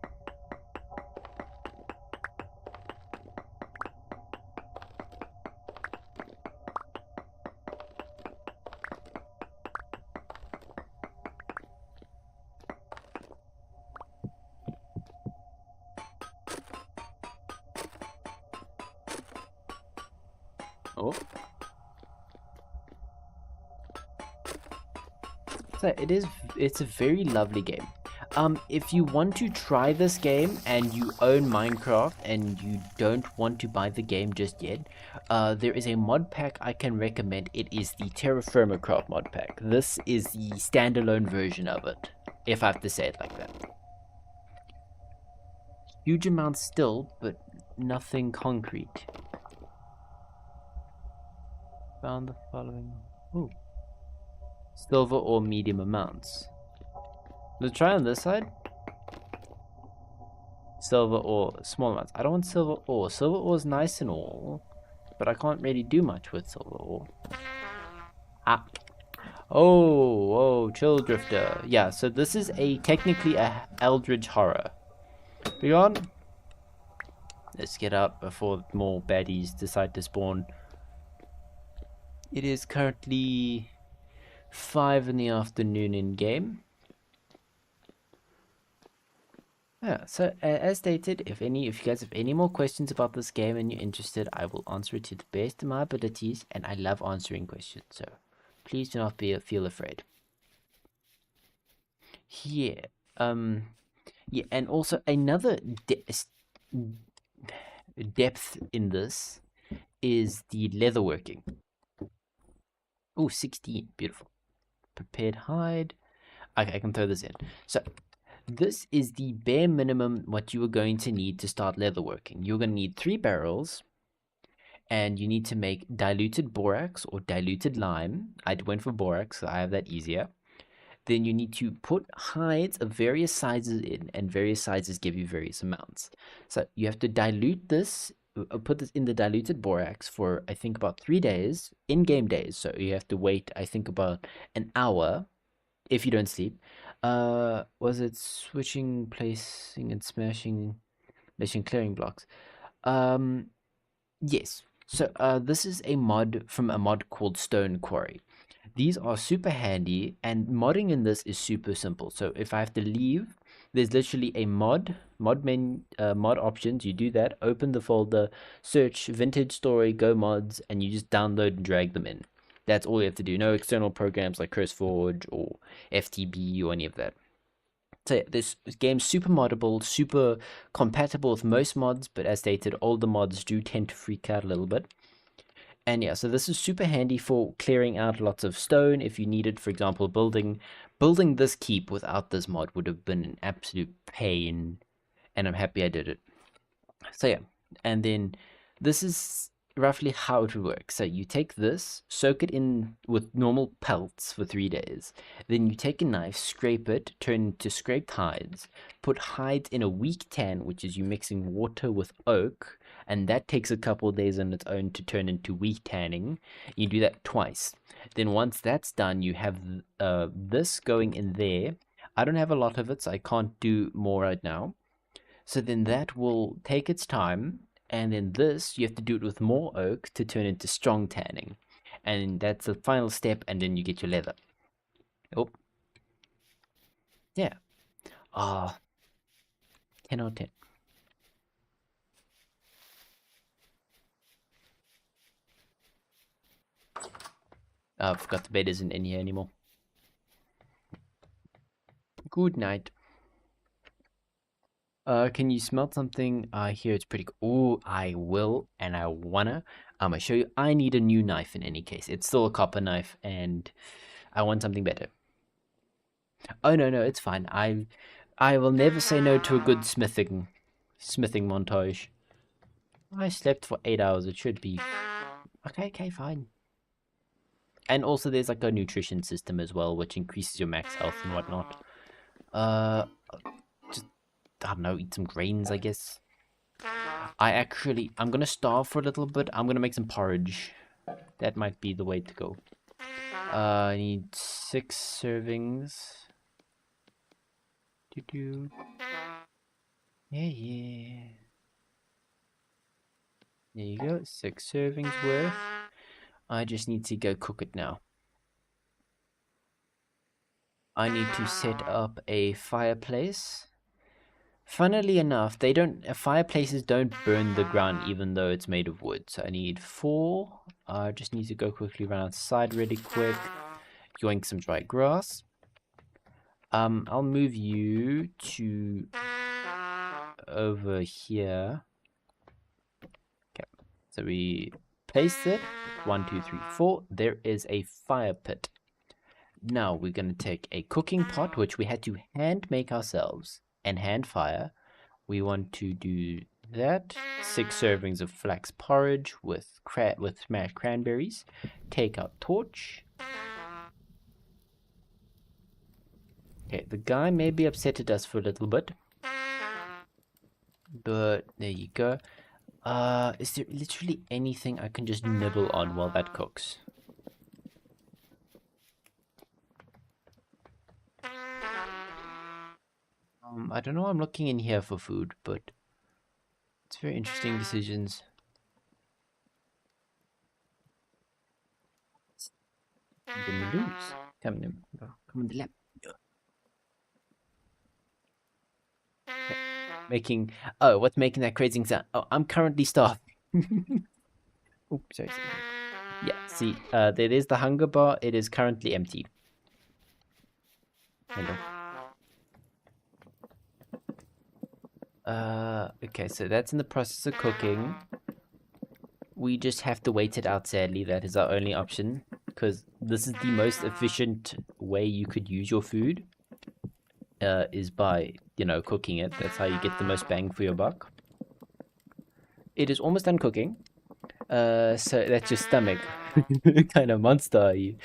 Oh. So it's a very lovely game. If you want to try this game and you own Minecraft and you don't want to buy the game just yet, there is a mod pack I can recommend. It is the Terra Firma Craft mod pack. This is the standalone version of it, if I have to say it like that. Huge amounts still, but nothing concrete. Found the following. Ooh. Silver or medium amounts. Let's try on this side. Silver ore, small amounts. I don't want silver ore. Silver ore is nice and all, but I can't really do much with silver ore. Ah. Oh, chill drifter. Yeah, so this is technically a eldritch horror. Be on. Let's get up before more baddies decide to spawn. It is currently 5 in the afternoon in game. Yeah, so as stated, if you guys have any more questions about this game and you're interested, I will answer it to the best of my abilities, and I love answering questions, so please do not feel afraid. Yeah, yeah, and also another depth in this is the leatherworking. Oh, 16, beautiful. Prepared hide. Okay, I can throw this in. So this is the bare minimum what you are going to need to start leatherworking. You're going to need 3 barrels, and you need to make diluted borax or diluted lime. I went for borax, so I have that easier. Then you need to put hides of various sizes in, and various sizes give you various amounts. So you have to dilute this, put this in the diluted borax for, I think, about 3 days, in-game days. So you have to wait, I think, about an hour if you don't sleep. Was it switching, placing, and smashing, clearing blocks? Yes. So this is a mod from a mod called Stone Quarry. These are super handy, and modding in this is super simple. So if I have to leave, there's literally a mod options. You do that, open the folder, search vintage story, go mods, and you just download and drag them in. That's all you have to do. No external programs like CurseForge or FTB or any of that. So yeah, this game's super moddable, super compatible with most mods, but as stated, older mods do tend to freak out a little bit. And yeah, so this is super handy for clearing out lots of stone if you needed, for example, building this keep without this mod would have been an absolute pain, and I'm happy I did it. So yeah, and then this is roughly how it would work. So you take this, soak it in with normal pelts for 3 days. Then you take a knife, scrape it, turn it to scraped hides, put hides in a weak tan, which is you mixing water with oak, and that takes a couple of days on its own to turn into weak tanning. You do that twice. Then once that's done, you have this going in there. I don't have a lot of it, so I can't do more right now. So then that will take its time, and then this, you have to do it with more oak to turn into strong tanning. And that's the final step, and then you get your leather. Oh, yeah. Ah, 10 out of 10. I forgot the bed isn't in here anymore. Good night. Can you smell something? I hear it's pretty cool. Oh, I will, and I wanna. I'm gonna show you. I need a new knife in any case. It's still a copper knife, and I want something better. Oh no, no, it's fine. I will never say no to a good smithing montage. I slept for 8 hours. It should be okay. Okay, fine. And also, there's like a nutrition system as well, which increases your max health and whatnot. Uh, just I don't know, eat some grains, I guess. I'm gonna starve for a little bit. I'm gonna make some porridge. That might be the way to go. I need 6 servings. Do. Yeah, yeah. There you go, 6 servings worth. I just need to go cook it now. I need to set up a fireplace. Funnily enough, fireplaces don't burn the ground even though it's made of wood. So I need 4. I just need to go quickly run outside really quick. Yoink some dry grass. I'll move you to over here. Okay, so we place it. 1, 2, 3, 4. There is a fire pit. Now we're going to take a cooking pot, which we had to hand make ourselves, and hand fire. We want to do that. 6 servings of flax porridge with smashed cranberries. Take out torch. Okay, the guy may be upset at us for a little bit, but there you go. Is there literally anything I can just nibble on while that cooks? I don't know. I'm looking in here for food, but it's very interesting decisions. I'm gonna lose. Come on the lap. Okay. What's making that crazy sound? Oh, I'm currently starving. Oops, sorry. Yeah, see, there is the hunger bar. It is currently empty. Hello. Okay, so that's in the process of cooking. We just have to wait it out, sadly. That is our only option, because this is the most efficient way you could use your food, is by, cooking it. That's how you get the most bang for your buck. It is almost done cooking. So that's your stomach. Kind of monster are you?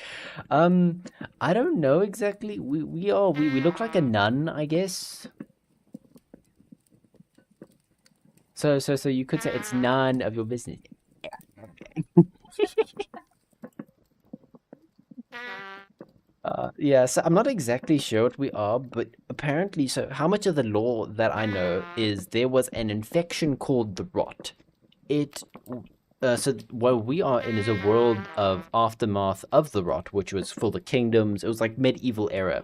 I don't know exactly. We look like a nun, I guess. So you could say it's none of your business. Yeah, so I'm not exactly sure what we are, but apparently, so how much of the lore that I know is there was an infection called the rot. It, so what we are in is a world of aftermath of the rot, which was for the kingdoms. It was like medieval era.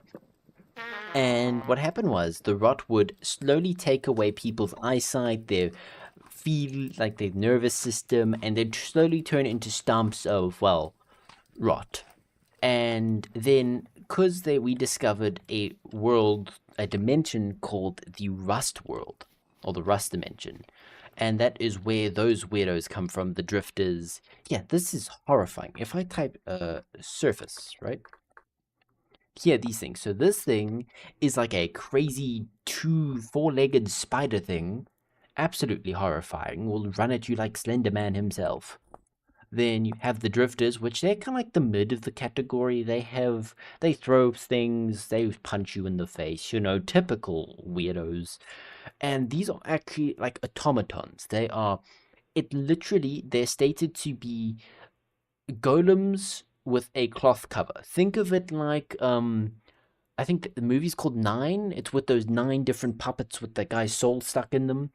And what happened was the rot would slowly take away people's eyesight, their feel, like their nervous system, and they'd slowly turn into stumps of, well, rot. And then, because we discovered a dimension called the Rust World, or the Rust Dimension, and that is where those weirdos come from, the drifters. Yeah, this is horrifying. If I type surface, right? Here, these things. So this thing is like a crazy four-legged spider thing. Absolutely horrifying. Will run at you like Slender Man himself. Then you have the drifters, which they're kind of like the mid of the category. They throw things, they punch you in the face, typical weirdos. And these are actually like automatons. They're stated to be golems with a cloth cover. Think of it like, I think the movie's called Nine. It's with those 9 different puppets with the guy's soul stuck in them.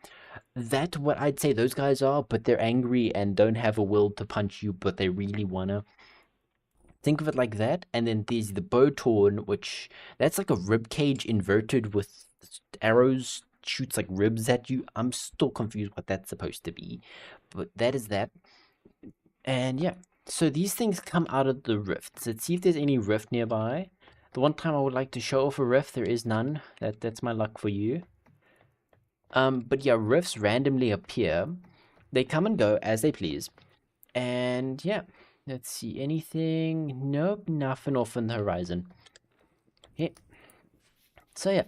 That's what I'd say those guys are, but they're angry and don't have a will to punch you, but they really wanna. Think of it like that. And then there's the bow torn, which that's like a rib cage inverted with arrows, shoots like ribs at you. I'm still confused what that's supposed to be, but that is that. And yeah, so these things come out of the rifts. Let's see if there's any rift nearby. The one time I would like to show off a rift, there is none. That's my luck for you. But yeah, rifts randomly appear. They come and go as they please. And yeah, let's see, anything? Nope, nothing off on the horizon. Yeah. So yeah,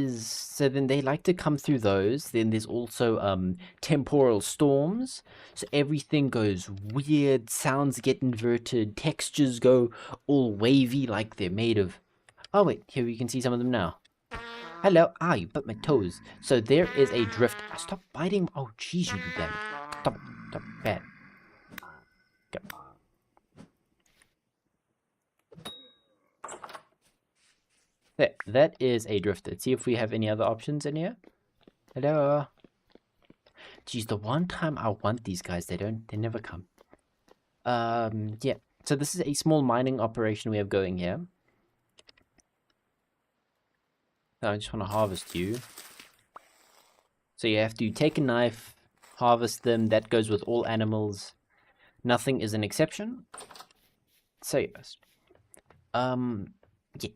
so then they like to come through those. Then there's also temporal storms. So everything goes weird, sounds get inverted, textures go all wavy like they're made of. Oh wait, here you can see some of them now. Hello. Ah, you bit my toes. So there is a drift. Stop biting. Oh, jeez, you damn. Stop. Stop. Bad. Go. There. That is a drift. Let's see if we have any other options in here. Hello. Jeez, the one time I want these guys, they never come. Yeah. So this is a small mining operation we have going here. I just want to harvest you. So you have to take a knife, harvest them. That goes with all animals. Nothing is an exception. So yes. Yeah.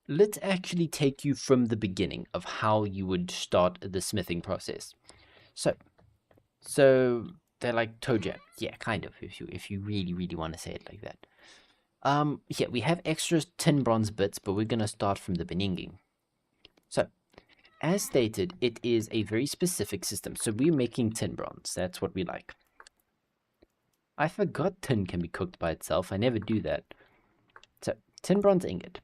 Let's actually take you from the beginning of how you would start the smithing process. So they're like toe jab. Yeah, kind of, if you really, really want to say it like that. Yeah, we have extra tin bronze bits, but we're gonna start from the beginning. So, as stated, it is a very specific system. So we're making tin bronze. That's what we like. I forgot tin can be cooked by itself. I never do that. So, tin bronze ingot.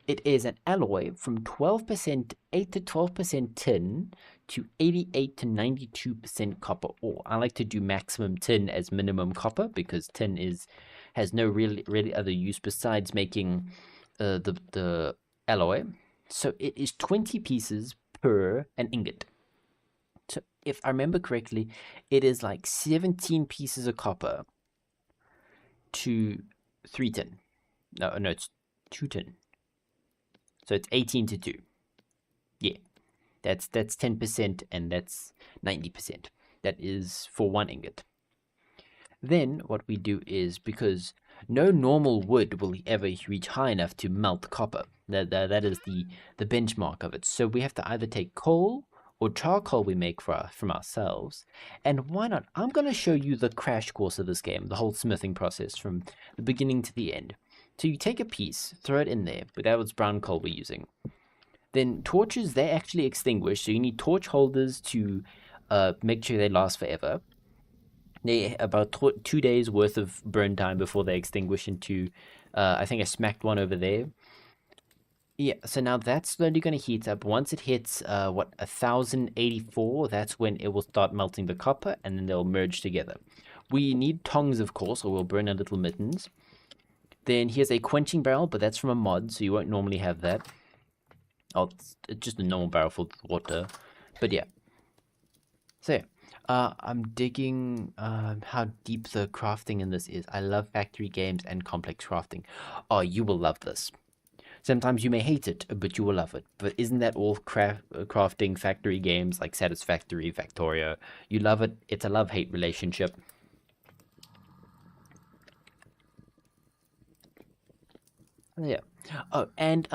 It is an alloy from 12%, 8 to 12% tin to 88 to 92% copper ore. I like to do maximum tin as minimum copper because tin has no really other use besides making the alloy. So it is 20 pieces per an ingot. So if I remember correctly, it is like 17 pieces of copper to 3 tin. No, it's 2 tin. So it's 18 to 2. Yeah, that's 10% and that's 90%. That is for 1 ingot. Then what we do is, because no normal wood will ever reach high enough to melt copper. That is the benchmark of it. So we have to either take coal or charcoal we make from ourselves. And why not? I'm going to show you the crash course of this game, the whole smithing process from the beginning to the end. So you take a piece, throw it in there, but that was brown coal we're using. Then torches, they actually extinguish, so you need torch holders to make sure they last forever. They about 2 days worth of burn time before they extinguish into, I think I smacked one over there. Yeah, so now that's slowly going to heat up. Once it hits, 1084, that's when it will start melting the copper, and then they'll merge together. We need tongs, of course, or we'll burn our little mittens. Then here's a quenching barrel, but that's from a mod, so you won't normally have that. Oh, it's just a normal barrel full of water. But yeah. So yeah. I'm digging how deep the crafting in this is. I love factory games and complex crafting. Oh, you will love this. Sometimes you may hate it, but you will love it. But isn't that all crafting factory games like Satisfactory, Factorio? You love it. It's a love-hate relationship. Yeah. Oh, and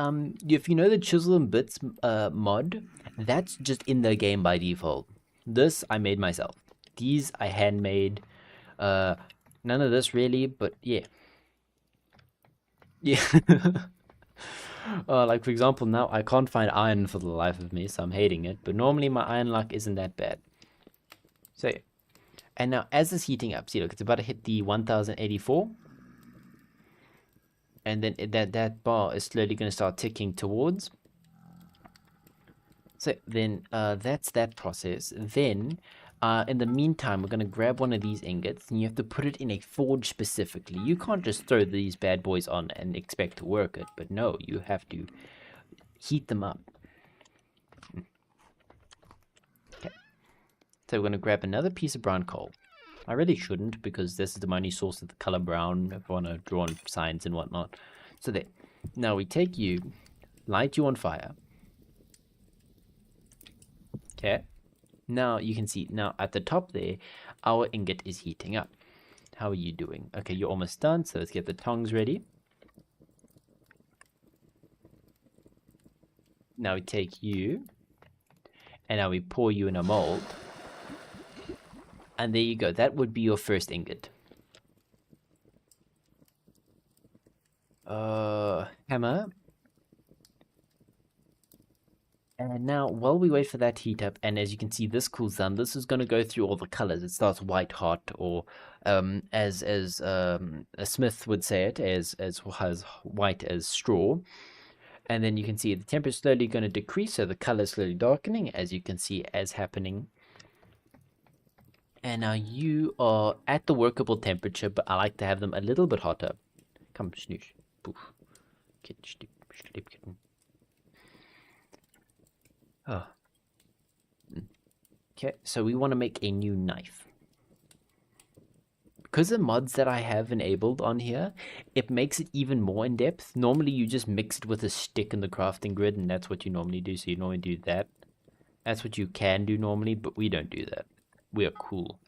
if you know the Chisel and Bits mod, that's just in the game by default. This I made myself. These I handmade. None of this really, but yeah. Yeah. Like for example, now I can't find iron for the life of me, so I'm hating it. But normally my iron luck isn't that bad. So yeah. And now as it's heating up, see look, it's about to hit the 1084. And then that bar is slowly going to start ticking towards. So then that's that process. Then in the meantime, we're going to grab one of these ingots and you have to put it in a forge specifically. You can't just throw these bad boys on and expect to work it. But no, you have to heat them up. Okay. So we're going to grab another piece of brown coal. I really shouldn't because this is the only source of the color brown if I want to draw on signs and whatnot. So there. Now we take you, light you on fire. Okay. Now you can see, now at the top there, our ingot is heating up. How are you doing? Okay, you're almost done, so let's get the tongs ready. Now we take you, and now we pour you in a mold. And there you go, that would be your first ingot. Hammer. And now, while we wait for that to heat up, and as you can see, this cools down, this is going to go through all the colors. It starts white hot, or as a smith would say it, as white as straw. And then you can see the temperature is slowly going to decrease, so the color is slowly darkening, as you can see as happening. And now you are at the workable temperature, but I like to have them a little bit hotter. Come, snoosh. Poof. Kitten. Oh. Okay, so we want to make a new knife. Because the mods that I have enabled on here, it makes it even more in depth. Normally you just mix it with a stick in the crafting grid, and that's what you normally do. So you normally do that. That's what you can do normally, but we don't do that. We are cool.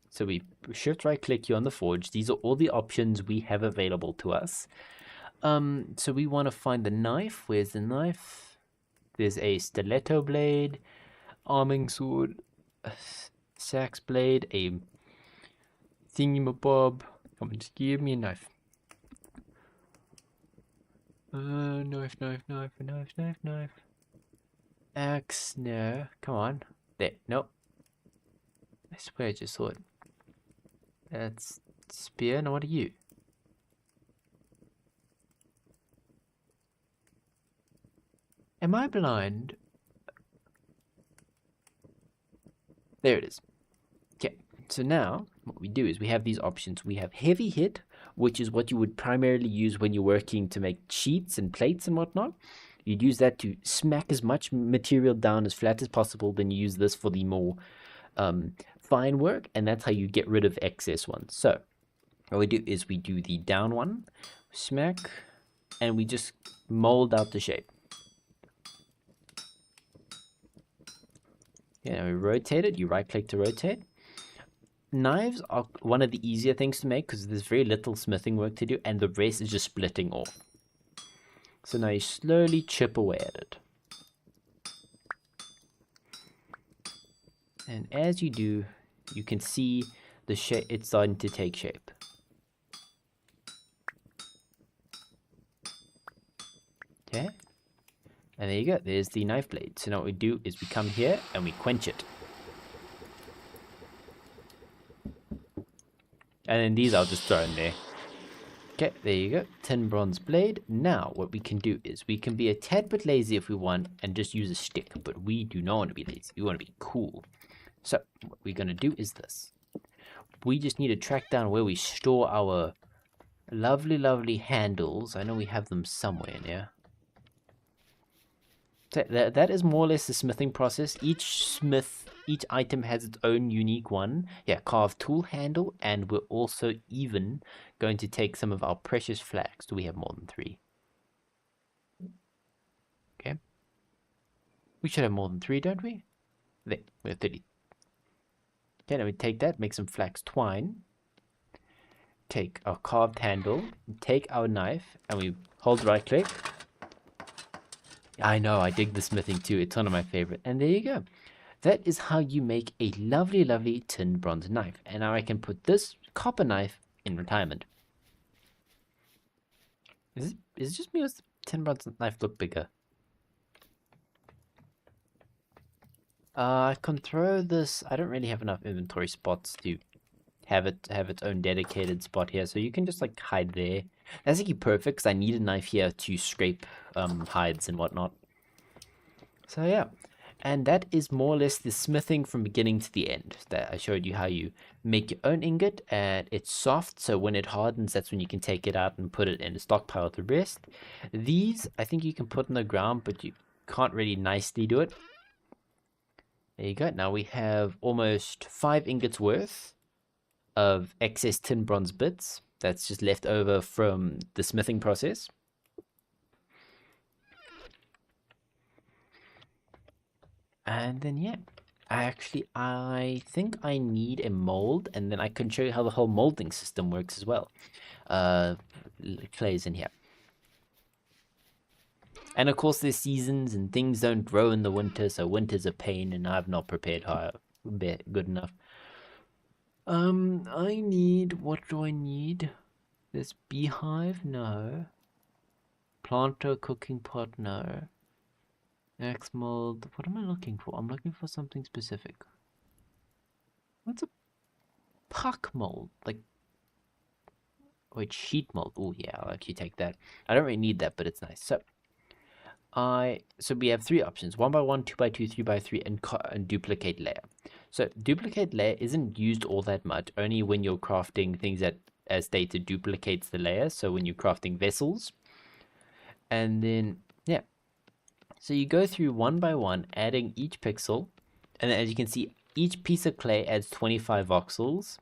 So we shift right click you on the forge. These are all the options we have available to us. So we want to find the knife. Where's the knife? There's a stiletto blade, arming sword, a sax blade, a thingamabob. Come on, just give me a knife. Knife. Axe, no. Come on. There, nope. I swear I just saw it. That's spear, now what are you? Am I blind? There it is. Okay, so now what we do is we have these options. We have heavy hit, which is what you would primarily use when you're working to make sheets and plates and whatnot. You'd use that to smack as much material down as flat as possible. Then you use this for the more fine work, and that's how you get rid of excess ones. So What we do is we do the down one, smack, and we just mold out the shape. Yeah, we rotate it. You right click to rotate. Knives are one of the easier things to make because there's very little smithing work to do, and the rest is just splitting off. So now you slowly chip away at it. And as you do, you can see the shape, it's starting to take shape. Okay. And there you go, there's the knife blade. So now what we do is we come here and we quench it. And then these I'll just throw in there. Okay, there you go, tin bronze blade. Now what we can do is we can be a tad bit lazy if we want and just use a stick, but we do not want to be lazy, we want to be cool. So what we're going to do is this. We just need to track down where we store our lovely handles. I know we have them somewhere in here. So that is more or less the smithing process. Each item has its own unique one. Yeah, carved tool handle, and we're also even going to take some of our precious flags. Do we have more than 3? Okay. We should have more than 3, don't we? There, we have 30. Okay, now we take that, make some flax twine. Take our carved handle, take our knife, and we hold right click. I know, I dig the smithing too. It's one of my favorite. And there you go. That is how you make a lovely tin bronze knife. And now I can put this copper knife in retirement. Is it just me or does the tin bronze knife look bigger? I can throw this. I don't really have enough inventory spots to have its own dedicated spot here, so you can just like hide there. That's actually perfect because I need a knife here to scrape hides and whatnot. So yeah, and that is more or less the smithing from beginning to the end. That I showed you how you make your own ingot, and it's soft, so when it hardens, that's when you can take it out and put it in a stockpile with the rest. These I think you can put on the ground, but you can't really nicely do it. There you go. Now we have almost 5 ingots worth of excess tin bronze bits that's just left over from the smithing process. And then yeah, I think I need a mold, and then I can show you how the whole molding system works as well. Clay's in here. And of course there's seasons and things don't grow in the winter, so winter's a pain and I've not prepared good enough. I need, what do I need? This beehive? No. Planter, cooking pot? No. Axe mold. What am I looking for? I'm looking for something specific. What's a puck mold? Like, wait, sheet mold. Oh yeah, I'll actually take that. I don't really need that, but it's nice. So we have 3 options: 1x1, 2x2, 3x3, and duplicate layer. So duplicate layer isn't used all that much, only when you're crafting things that, as stated, duplicates the layer. So when you're crafting vessels, and then yeah, so you go through 1 by 1, adding each pixel, and as you can see, each piece of clay adds 25 voxels.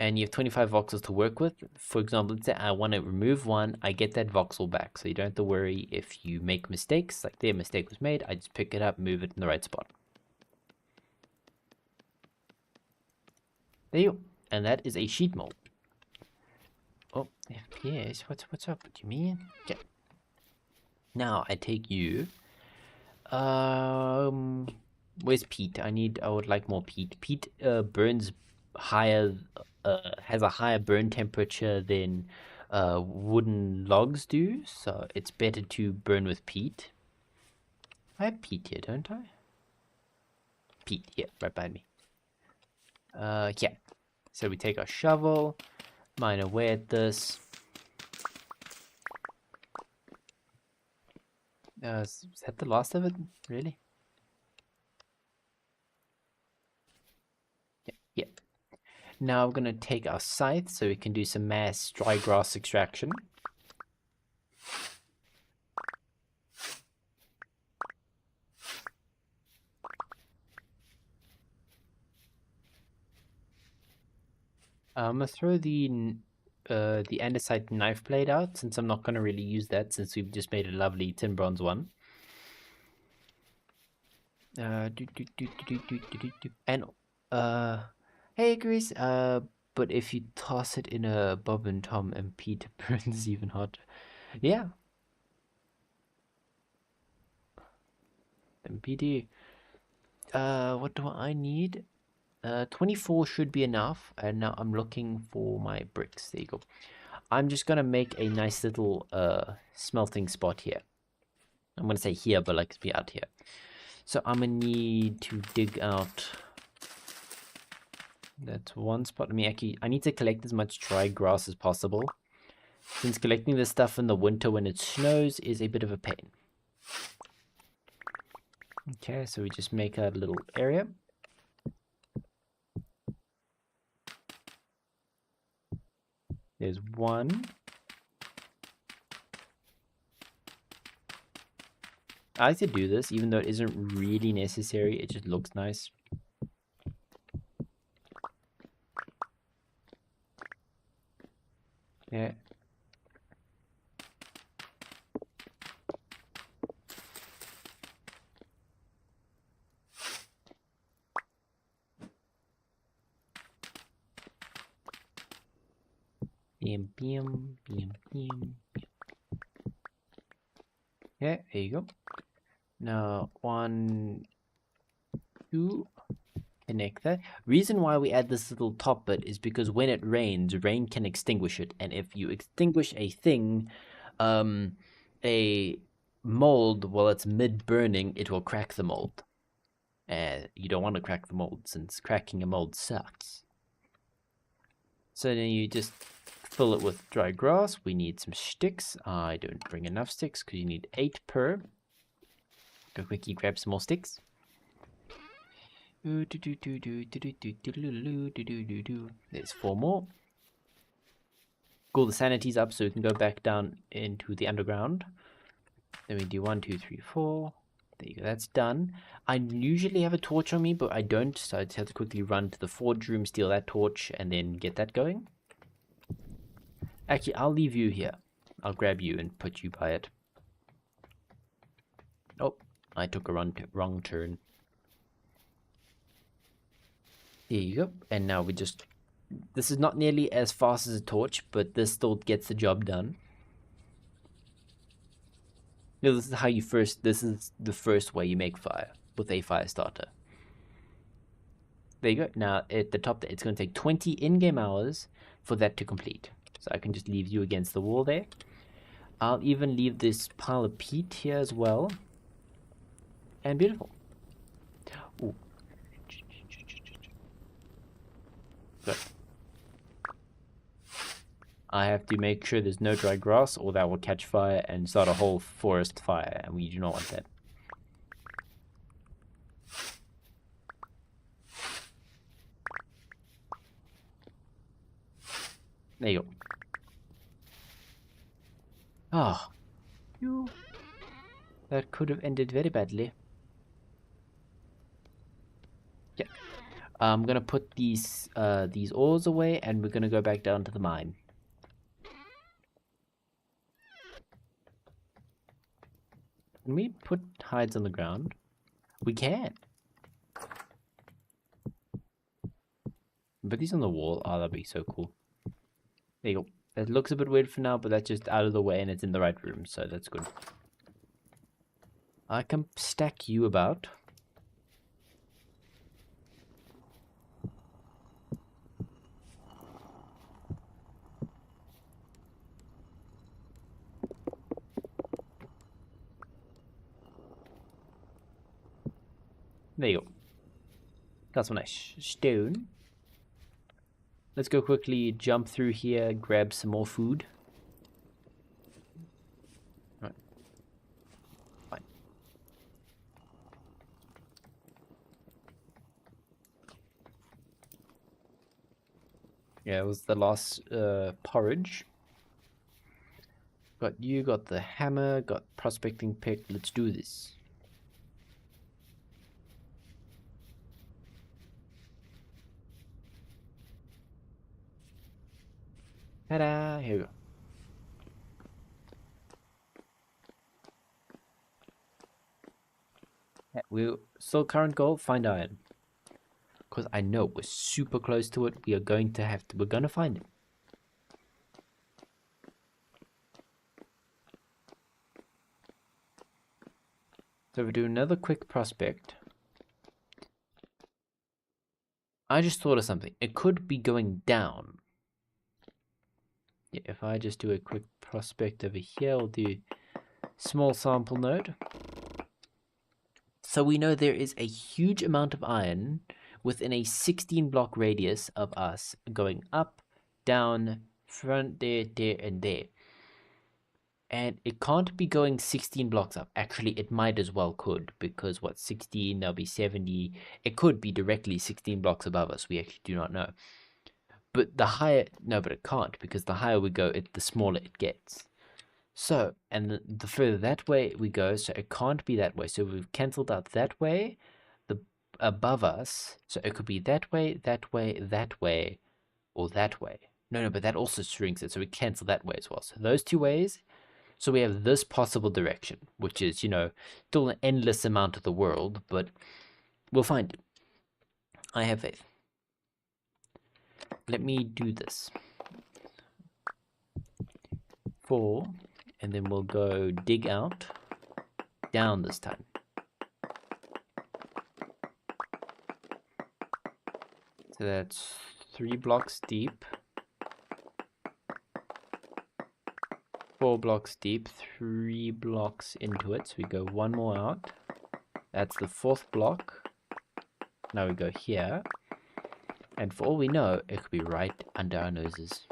And you have 25 voxels to work with. For example, let's say I want to remove one, I get that voxel back. So you don't have to worry if you make mistakes, like their mistake was made, I just pick it up, move it in the right spot. There you go. And that is a sheet mold. Oh, yes, what's up? What do you mean? Okay. Now I take you. Where's peat? I would like more peat. Peat burns higher, has a higher burn temperature than wooden logs do, so it's better to burn with peat. I have peat here, don't I? Peat here, right behind me. Yeah. So we take our shovel, mine away at this. Is that the last of it? Really? Yeah. Now we're gonna take our scythe so we can do some mass dry grass extraction. I'm gonna throw the andesite knife blade out, since I'm not gonna really use that, since we've just made a lovely tin bronze one. And hey Grease, but if you toss it in a Bob and Tom MP, it burns even hotter. Yeah. MPD. What do I need? 24 should be enough, and now I'm looking for my bricks. There you go. I'm just gonna make a nice little smelting spot here. I'm gonna say here, but like it's be out here. So I'm gonna need to dig out. That's one spot. I need to collect as much dry grass as possible, since collecting this stuff in the winter when it snows is a bit of a pain. Okay, so we just make a little area. There's one. I like to do this, even though it isn't really necessary. It just looks nice. Yeah. Bam, bam, bam, bam. Yeah, there you go. Now, 1, 2, connect that. Reason why we add this little top bit is because when it rains, rain can extinguish it. And if you extinguish a thing, a mold, while it's mid-burning, it will crack the mold. And you don't want to crack the mold, since cracking a mold sucks. So then you just fill it with dry grass. We need some sticks. I don't bring enough sticks because you need 8 per. Go quickly grab some more sticks. There's 4 more. Cool, the sanity's up so we can go back down into the underground. Then we do 1, 2, 3, 4. There you go, that's done. I usually have a torch on me, but I don't, so I just have to quickly run to the forge room, steal that torch, and then get that going. Actually, I'll leave you here. I'll grab you and put you by it. Oh, I took a wrong turn. There you go. And now we just... This is not nearly as fast as a torch, but this still gets the job done. You know, this is how you first... This is the first way you make fire, with a fire starter. There you go. Now, at the top, it's going to take 20 in-game hours for that to complete. So I can just leave you against the wall there. I'll even leave this pile of peat here as well. And beautiful. Ooh. Good. I have to make sure there's no dry grass, or that will catch fire and start a whole forest fire, and we do not want that. There you go. Ah, oh, that could have ended very badly. Yeah, I'm gonna put these ores away, and we're gonna go back down to the mine. Can we put hides on the ground? We can. But these on the wall. Oh, that'd be so cool. There you go. It looks a bit weird for now, but that's just out of the way and it's in the right room, so that's good. I can stack you about. There you go. Got some nice stone. Let's go quickly jump through here, grab some more food. Right. Fine. Yeah, it was the last porridge. Got you, got the hammer, got prospecting pick. Let's do this. Ta-da! Here we go. Yeah, we'll still current goal, find iron. Because I know we're super close to it. We are going to have to, we're going to find it. So we do another quick prospect. I just thought of something. It could be going down. Yeah, if I just do a quick prospect over here, I'll do small sample node. So we know there is a huge amount of iron within a 16 block radius of us going up, down, front, there, and there. And it can't be going 16 blocks up. Actually, it might as well could, because what, 16, that'll be 70. It could be directly 16 blocks above us. We actually do not know. But the higher, no, but it can't, because the higher we go, the smaller it gets. So, and the further that way we go, so it can't be that way. So we've cancelled out that way, the above us. So it could be that way, that way, that way, or that way. No, but that also shrinks it. So we cancel that way as well. So those two ways. So we have this possible direction, which is, still an endless amount of the world, but we'll find it. I have faith. Let me do this. 4, and then we'll go dig out, down this time. So that's 3 blocks deep, 4 blocks deep, 3 blocks into it. So we go 1 more out. That's the 4th block. Now we go here. And for all we know, it could be right under our noses.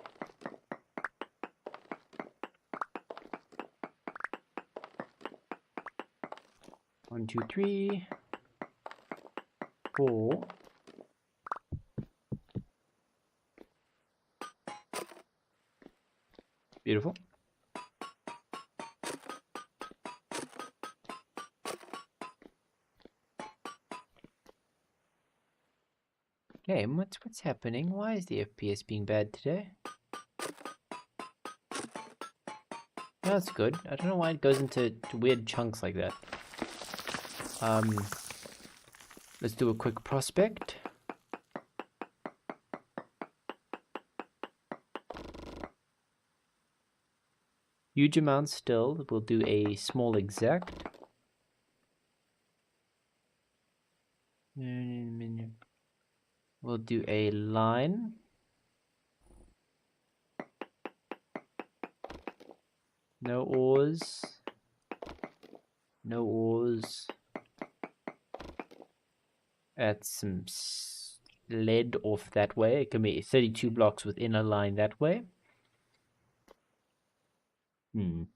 One, 2, 3, 4. Beautiful. Game, what's happening? Why is the FPS being bad today? No, that's good. I don't know why it goes into weird chunks like that. Let's do a quick prospect. Huge amounts still. We'll do a small exact. We'll do a line. No ores. No ores. Add some lead off that way. It can be 32 blocks within a line that way. We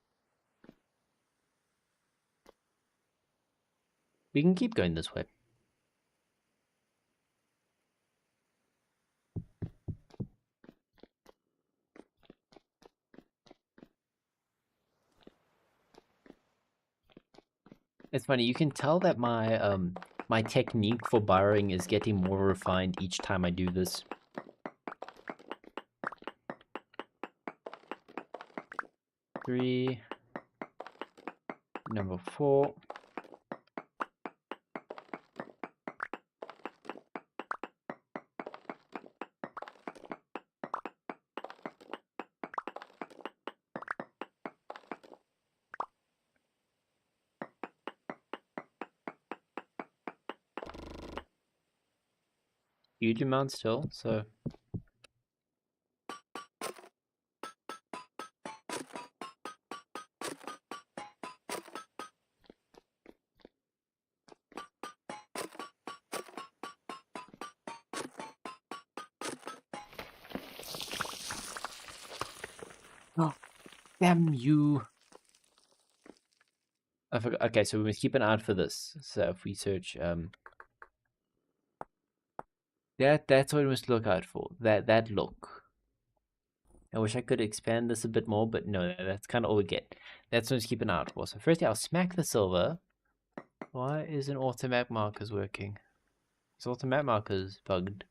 can keep going this way. It's funny, you can tell that my my technique for burrowing is getting more refined each time I do this. Three, number 4. Huge amount still, so oh, damn you. I forgot. Okay, so we must keep an eye out for this. So if we search that's what we must look out for. That look. I wish I could expand this a bit more, but no, that's kind of all we get. That's what we must keep an eye out for. So firstly, I'll smack the silver. Why isn't auto-map markers working? Is auto-map markers bugged?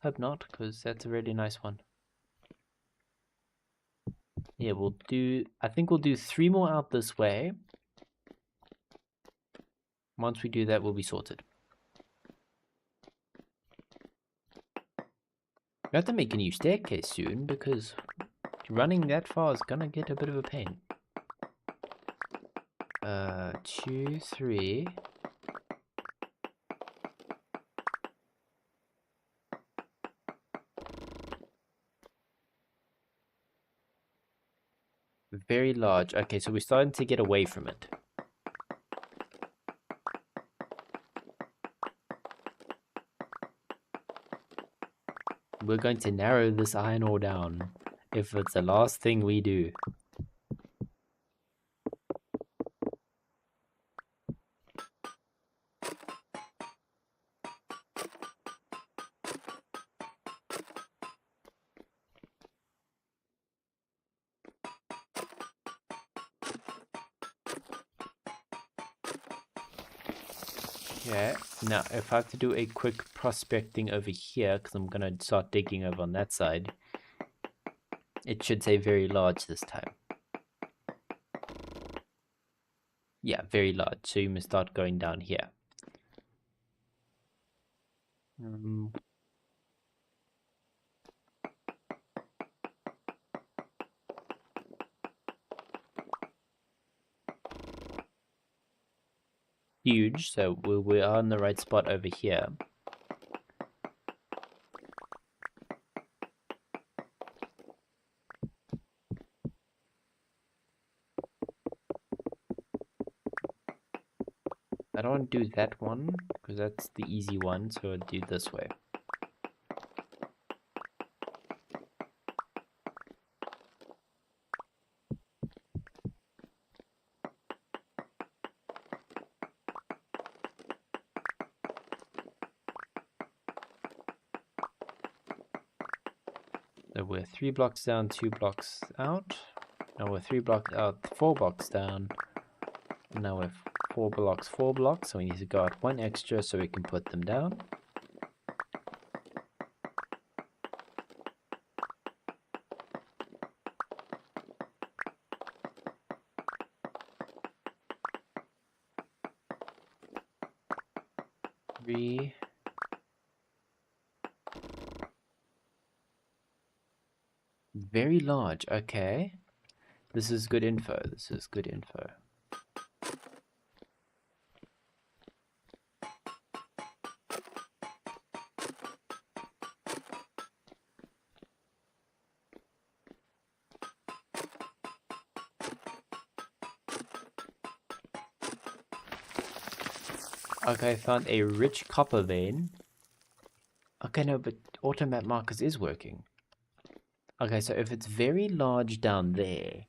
Hope not, because that's a really nice one. Yeah, we'll do, I think we'll do 3 more out this way. Once we do that, we'll be sorted. We have to make a new staircase soon, because running that far is gonna get a bit of a pain. 2, 3. Very large. Okay, so we're starting to get away from it. We're going to narrow this iron ore down if it's the last thing we do. Okay, now if I have to do a quick prospecting over here, because I'm going to start digging over on that side, it should say very large this time. Yeah, very large, so you must start going down here. Huge, so we are in the right spot over here. I don't want to do that one, because that's the easy one, so I'll do this way. So we're 3 blocks down, 2 blocks out. Now we're 3 blocks out, 4 blocks down. Now we're 4 blocks, so we need to go out 1 extra so we can put them down. Three. Very large, okay. This is good info, this is good info. Okay, I found a rich copper vein. Okay, no, but automap markers is working. Okay, so if it's very large down there,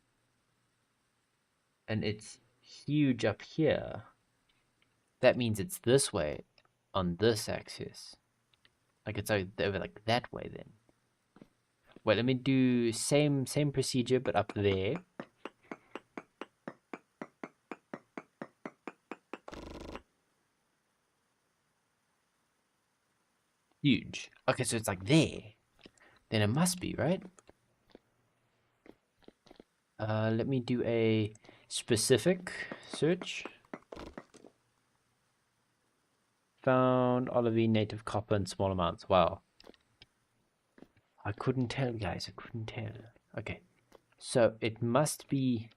and it's huge up here, that means it's this way on this axis. Like it's over like that way then. Well, let me do same procedure but up there. Huge. Okay, so it's like there. Then it must be, right? Let me do a specific search. Found olivine, native copper in small amounts. Wow. I couldn't tell, guys. I couldn't tell. Okay. So it must be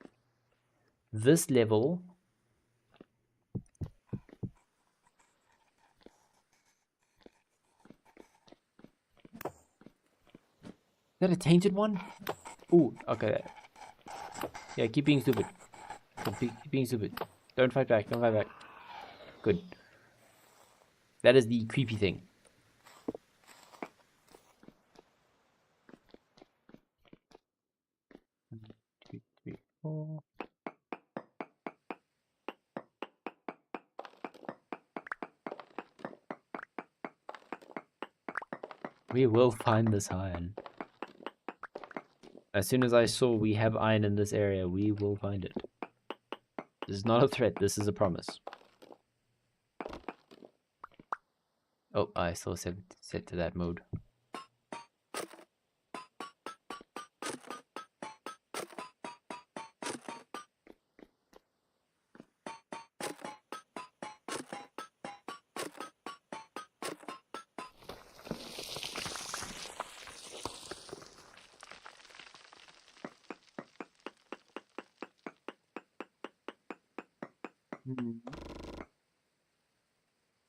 this level. Is that a tainted one? Ooh, okay. Yeah, keep being stupid. Keep being stupid. Don't fight back. Don't fight back. Good. That is the creepy thing. One, 2, 3, 4. We will find this iron. As soon as I saw we have iron in this area, we will find it. This is not a threat, this is a promise. Oh, I still set to that mode.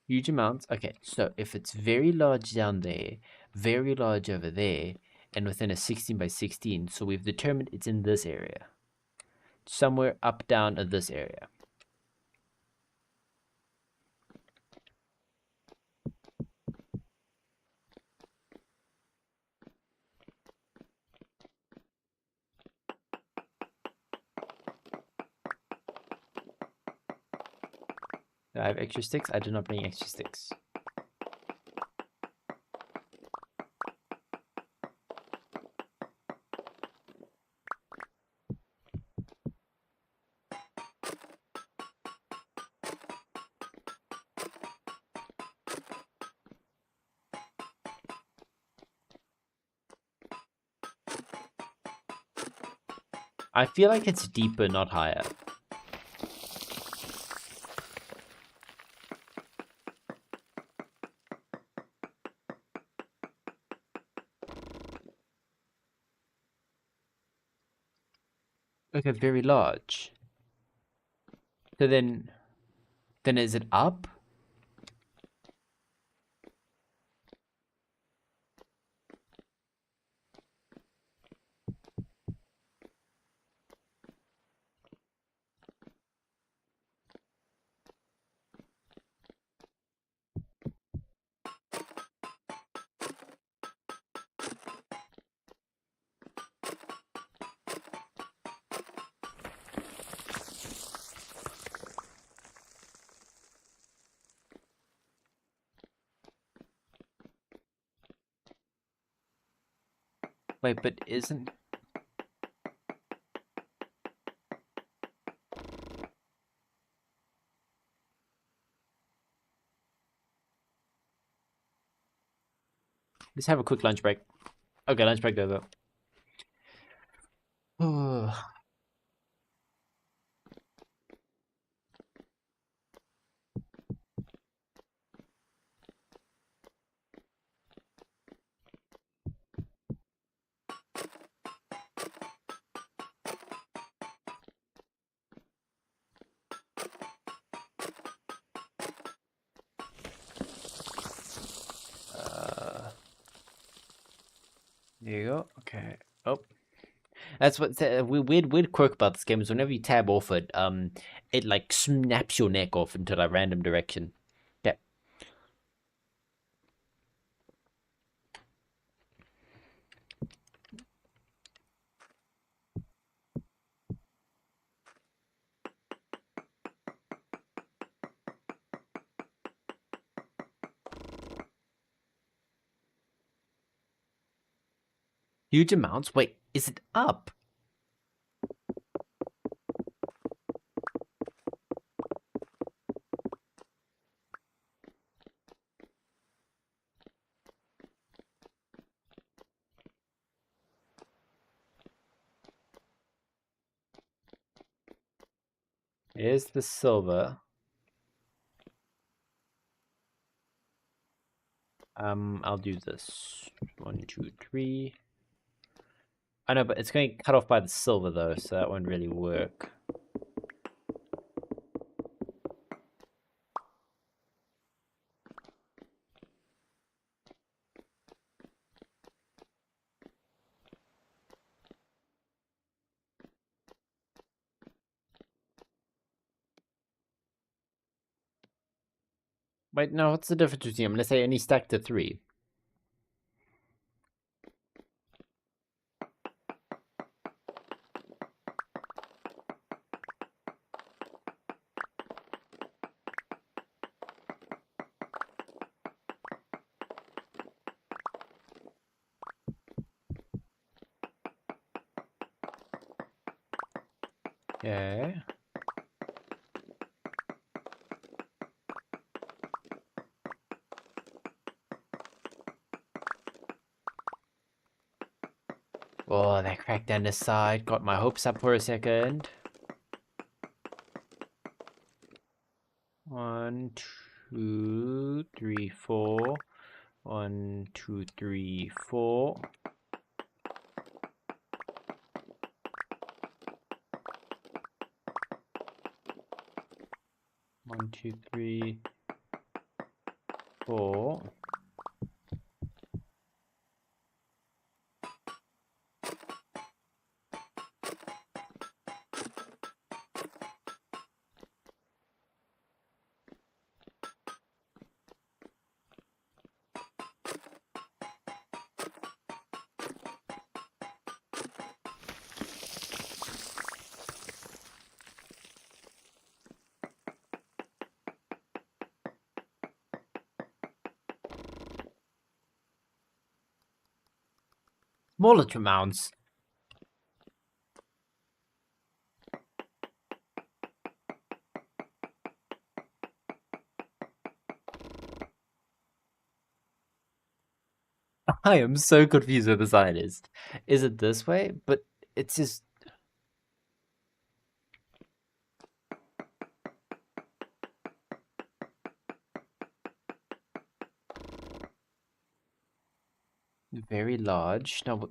Huge amounts. Okay, so if it's very large down there, very large over there, and within a 16 by 16, so we've determined it's in this area. Somewhere up, down of this area. Do I have extra sticks? I do not bring extra sticks. I feel like it's deeper, not higher. Okay, very large. So then is it up? Wait, but isn't... Let's have a quick lunch break. Okay, lunch break over. There you go. Okay. Oh, that's what weird quirk about this game is whenever you tab off it, it like snaps your neck off into a random direction. Yeah. Huge amounts. Wait, is it up? Here's the silver. I'll do this. 1, 2, 3. I know, but it's going to cut off by the silver though, so that won't really work. Wait, no, what's the difference between them? Let's say only stack to 3. Okay. Oh, that cracked down the side. Got my hopes up for a second. 1, 2, 3, 4. 1, 2, 3, 4. 1, 2, 3, 4. Smaller amounts. I am so confused with the sign is. Is it this way? But it's just... very large. Now, what...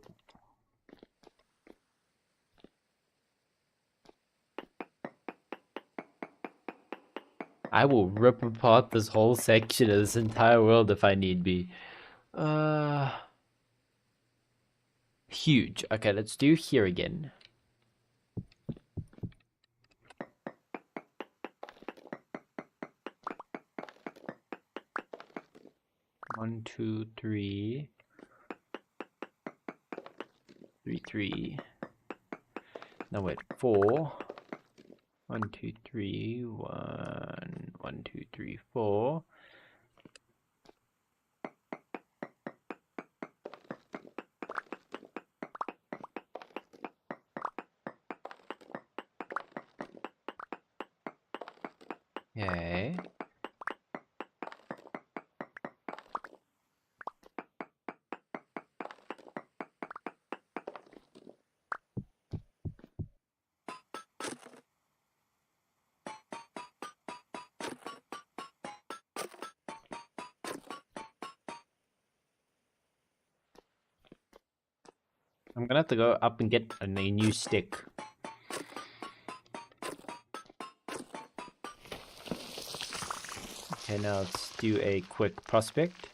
I will rip apart this whole section of this entire world if I need be. Huge. Okay, let's do here again. One, two, three. 3, 3. No, wait, 4. 1, 2, 3, 1, 1, 2, 3, 4. Okay. I'm gonna have to go up and get a new stick. Okay, now let's do a quick prospect.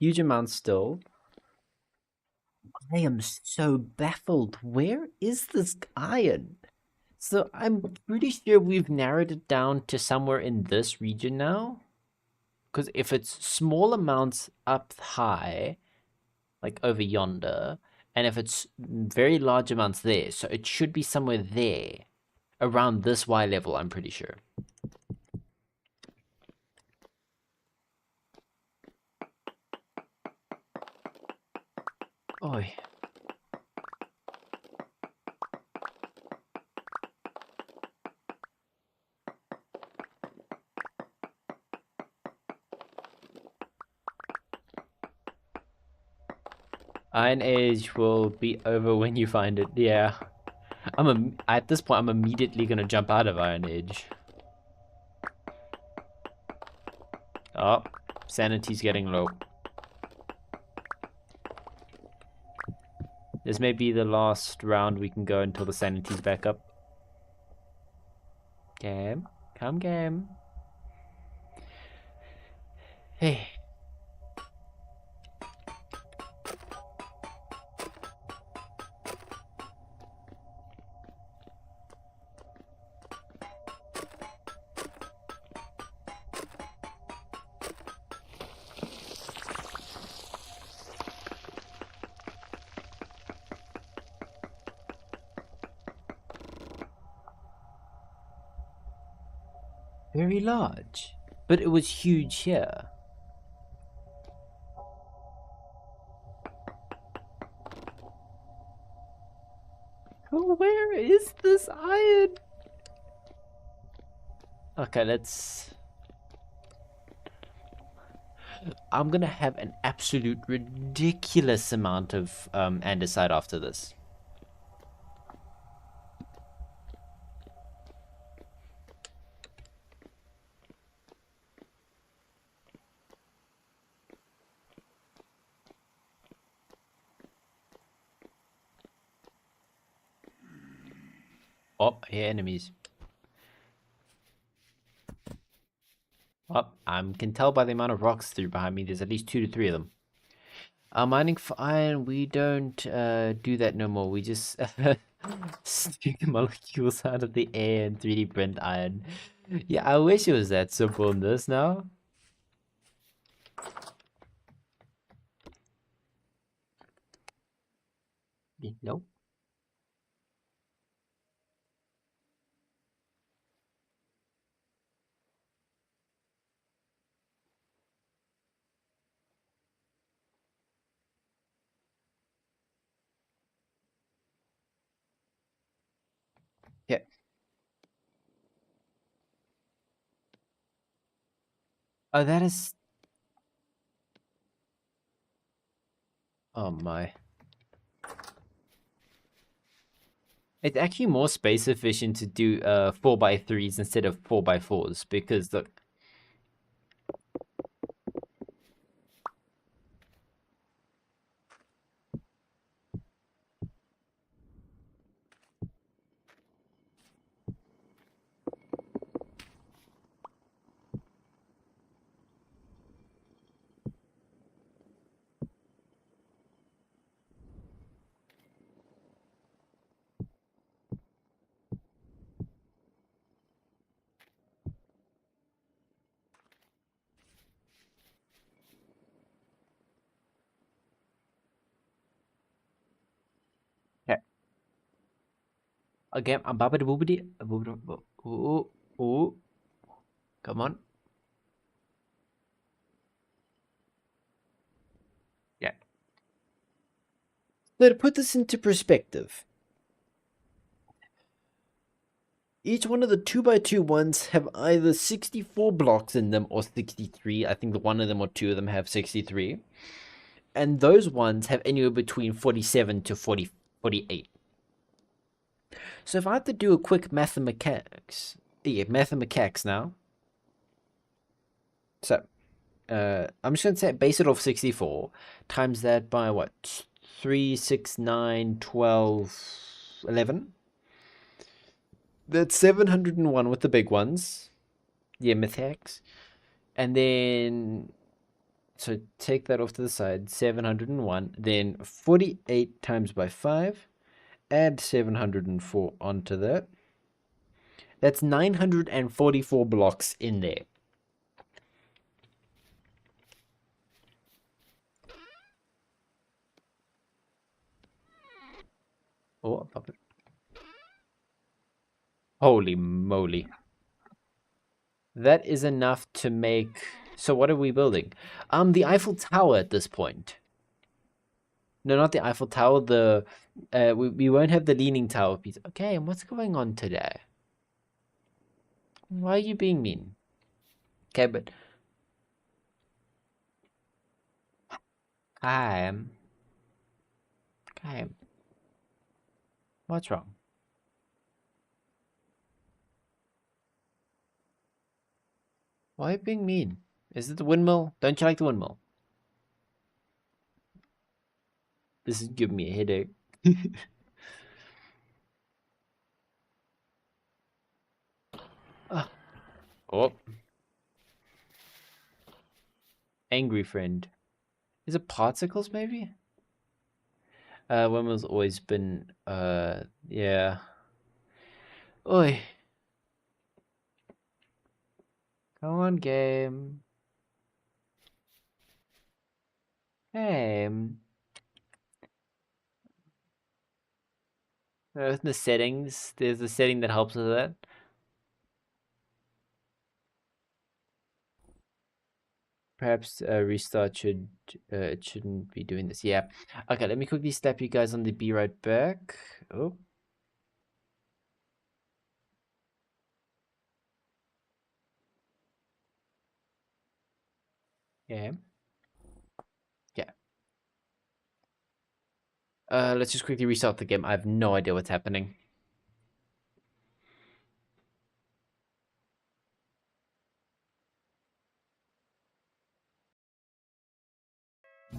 Huge amounts still. I am so baffled. Where is this iron? So I'm pretty sure we've narrowed it down to somewhere in this region now. Because if it's small amounts up high, like over yonder, and if it's very large amounts there, so it should be somewhere there. Around this Y level, I'm pretty sure. Oi. Iron Age will be over when you find it. Yeah. At this point, I'm immediately gonna jump out of Iron Age. Oh, sanity's getting low. This may be the last round we can go until the sanity's back up. Game. Come, game. Hey. Very large. But it was huge here. Oh, where is this iron? Okay, let's... I'm gonna have an absolute ridiculous amount of andesite after this. Oh, here enemies. Oh, I can tell by the amount of rocks through behind me. There's at least 2 to 3 of them. Mining for iron, we don't do that no more. We just stick the molecules out of the air and 3D print iron. Yeah, I wish it was that simple in this now. Nope. Yeah. Oh, that is. Oh my. It's actually more space efficient to do 4x3s instead of 4x4s because look. Yeah. Again, I'm babidi boobidi. Ooh, ooh. Come on. Yeah. So to put this into perspective, each one of the 2x2 ones have either 64 blocks in them or 63. I think the one of them or two of them have 63. And those ones have anywhere between 47 to 48. So if I have to do a quick mathematics, now. So I'm just gonna say base it off 64 times that by what? 3, 6, 9, 12, 11. That's 701 with the big ones. Yeah, maths. And then so take that off to the side, 701, then 48 times by 5, add 704 onto that. That's 944 blocks in there. Oh, pop it. Holy moly. That is enough to make. So what are we building? The Eiffel Tower at this point. No, not the Eiffel Tower. We won't have the Leaning Tower piece. Okay, and what's going on today? Why are you being mean? Okay, but I am. What's wrong? Why are you being mean? Is it the windmill? Don't you like the windmill? This is giving me a headache. Ah. Oh, angry friend. Is it particles maybe? Windmill's always been yeah. Oi. Come on, game. Game. In the settings, there's a setting that helps with that. Perhaps restart should it shouldn't be doing this. Yeah. Okay, let me quickly slap you guys on the be right back. Oh. Yeah. Yeah. Let's just quickly restart the game. I have no idea what's happening.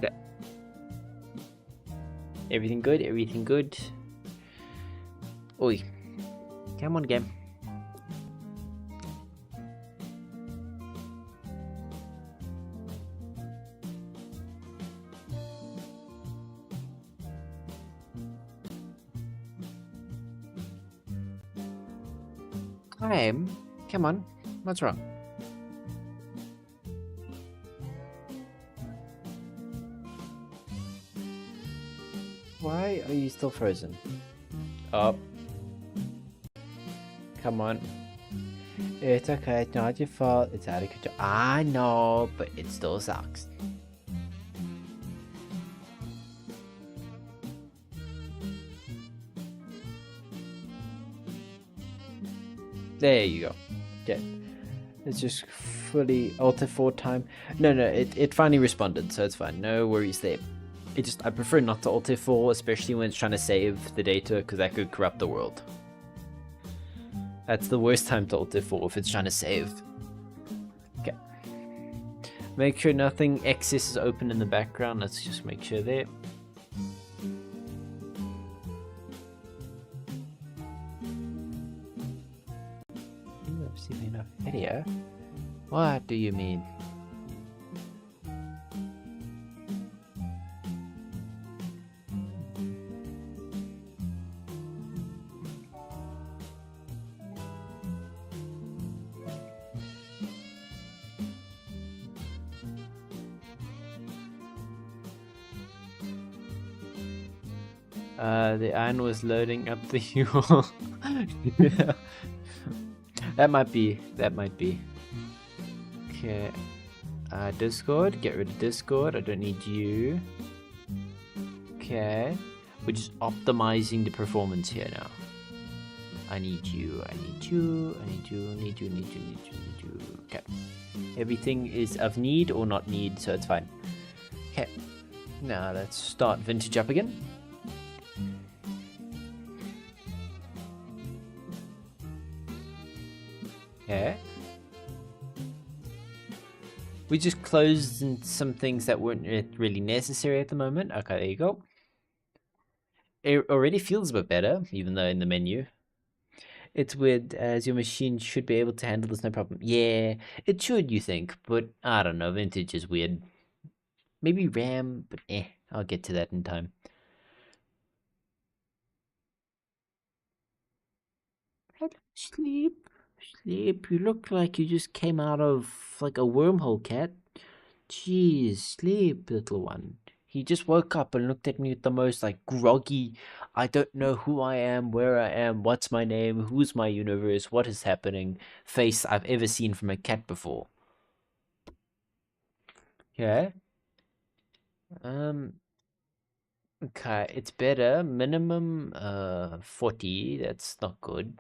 Yeah. Everything good? Everything good? Oi. Come on, game. Game? Come on. What's wrong? Why are you still frozen? Up. Come on. It's okay, it's not your fault, it's out of control. I know, but it still sucks. There you go. Okay. It's just fully Alt F4 time. No, it finally responded, so it's fine. No worries there. I prefer not to Alt F4, especially when it's trying to save the data, because that could corrupt the world. That's the worst time to Alt F4 if it's trying to save. Okay. Make sure nothing excess is open in the background. Let's just make sure there. I've seen enough video. What do you mean? The iron was loading up the URL. Yeah. That might be. Okay. Discord. Get rid of Discord. I don't need you. Okay. We're just optimizing the performance here now. I need you. Okay. Everything is of need or not need, so it's fine. Okay. Now let's start vintage up again. Okay. We just closed some things that weren't really necessary at the moment. Okay, there you go. It already feels a bit better, even though in the menu. It's weird, as your machine should be able to handle this no problem. Yeah, it should, you think, but I don't know, vintage is weird. Maybe RAM, but I'll get to that in time. Sleep. Sleep, you look like you just came out of like a wormhole, cat. Jeez, sleep, little one. He just woke up and looked at me with the most like groggy, I don't know who I am, where I am, what's my name, who's my universe, what is happening face I've ever seen from a cat before. Yeah. Okay, it's better. Minimum 40, that's not good.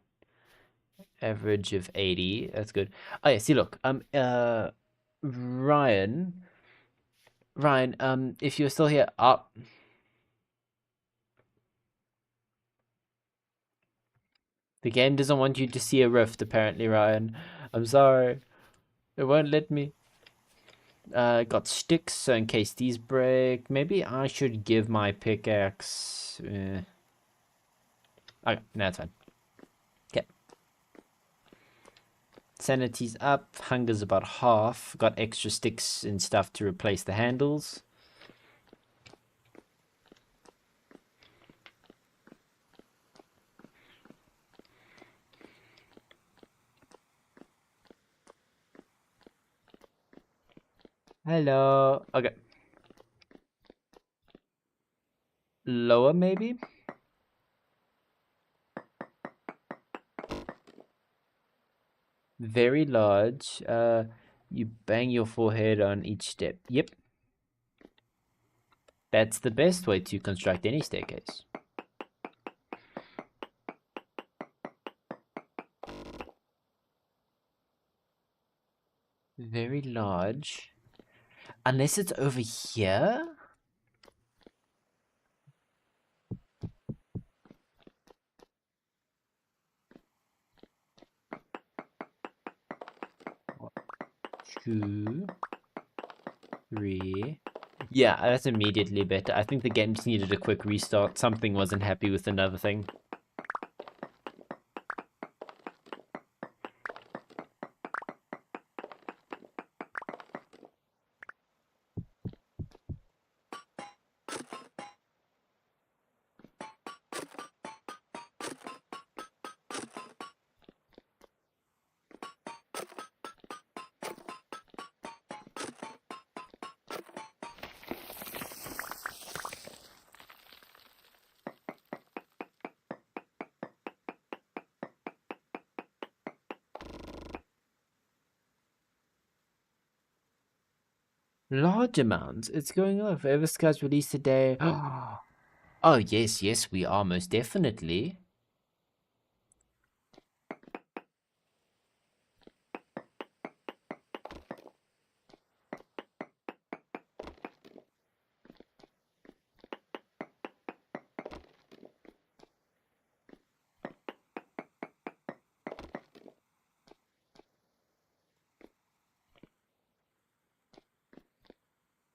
Average of 80, that's good. Oh yeah, see look, Ryan, if you're still here, up. The game doesn't want you to see a rift, apparently, Ryan. I'm sorry. It won't let me. Got sticks, so in case these break, maybe I should give my pickaxe. Okay, no, that's fine. Okay. Sanity's up, hunger's about half. Got extra sticks and stuff to replace the handles. Hello. Okay. Lower, maybe? Very large. You bang your forehead on each step. Yep. That's the best way to construct any staircase. Very large. Unless it's over here? Two, three. Yeah, that's immediately better. I think the game just needed a quick restart. Something wasn't happy with another thing. Large amounts. It's going off. Eversky's released today. Oh, yes, yes, we are most definitely.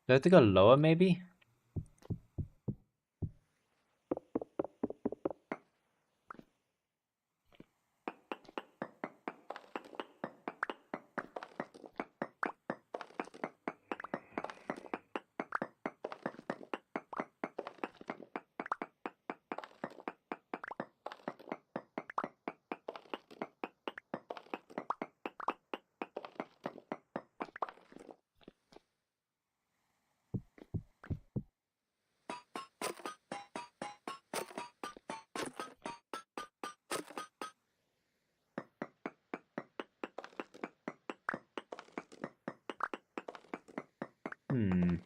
Do I have to go lower, maybe? Hmm.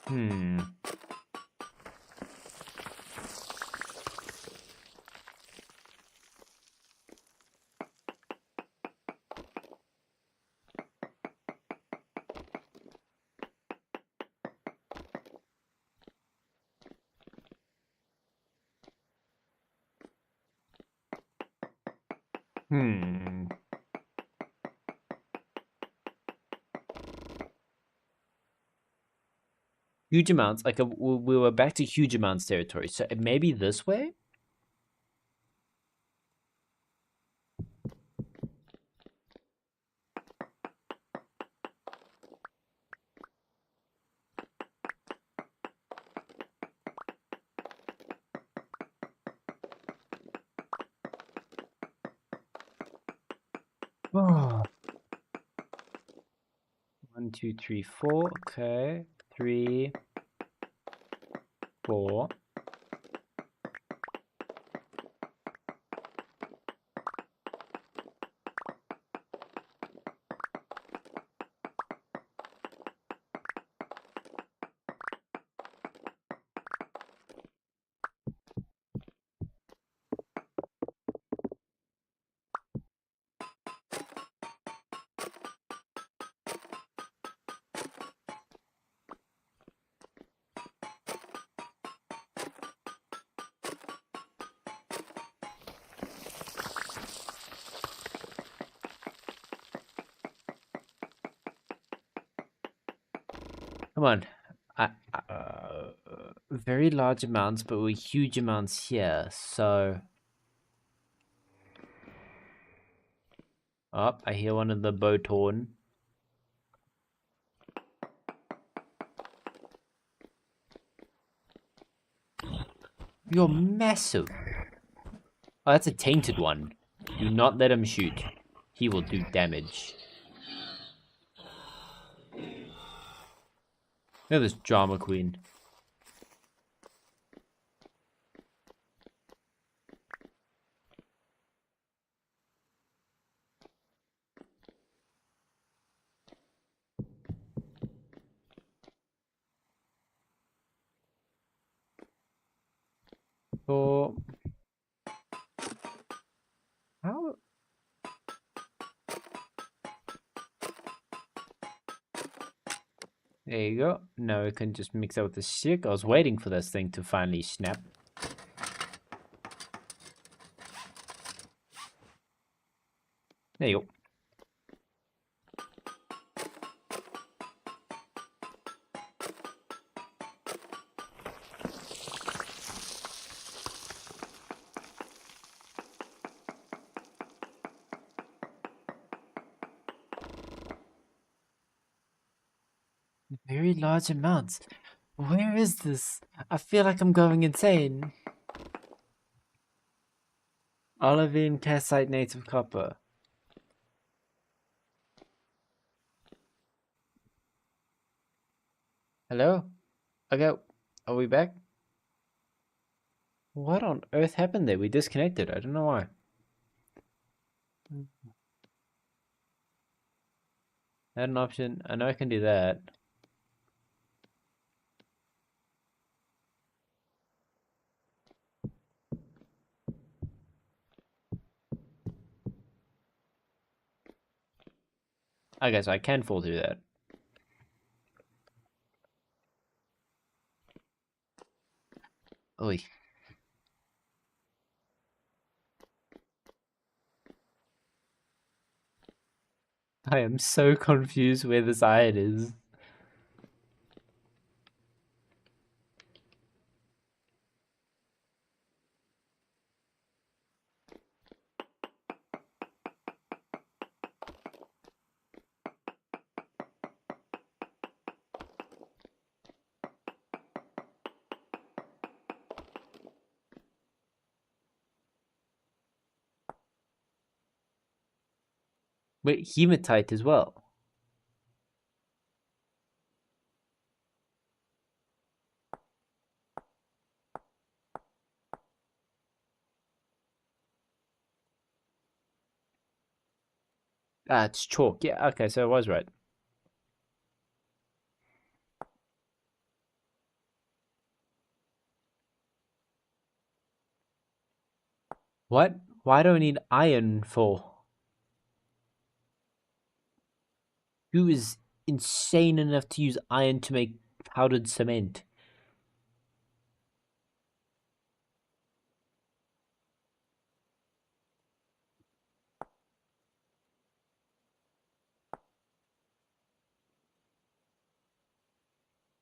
Hmm. Hmm. Huge amounts. Like, we were back to huge amounts territory. So maybe this way? Oh. 1, 2, 3, 4. Okay. 3, 4. Come on. Very large amounts, but with huge amounts here. So, oh, I hear one of the boat horn. You're massive. Oh, that's a tainted one. Do not let him shoot. He will do damage. Look at this drama queen. Oh, how? There you go. Now we can just mix out the stick. I was waiting for this thing to finally snap. There you go. Very large amounts. Where is this? I feel like I'm going insane. Olivine, calcite, native copper. Hello? Okay, are we back? What on earth happened there? We disconnected. I don't know why. Add an option. I know I can do that. Okay, so I can fall through that. Oi. I am so confused where this iron is. Wait, hematite as well. Ah, it's chalk. Yeah, okay, so I was right. What? Why do I need iron for? Who is insane enough to use iron to make powdered cement?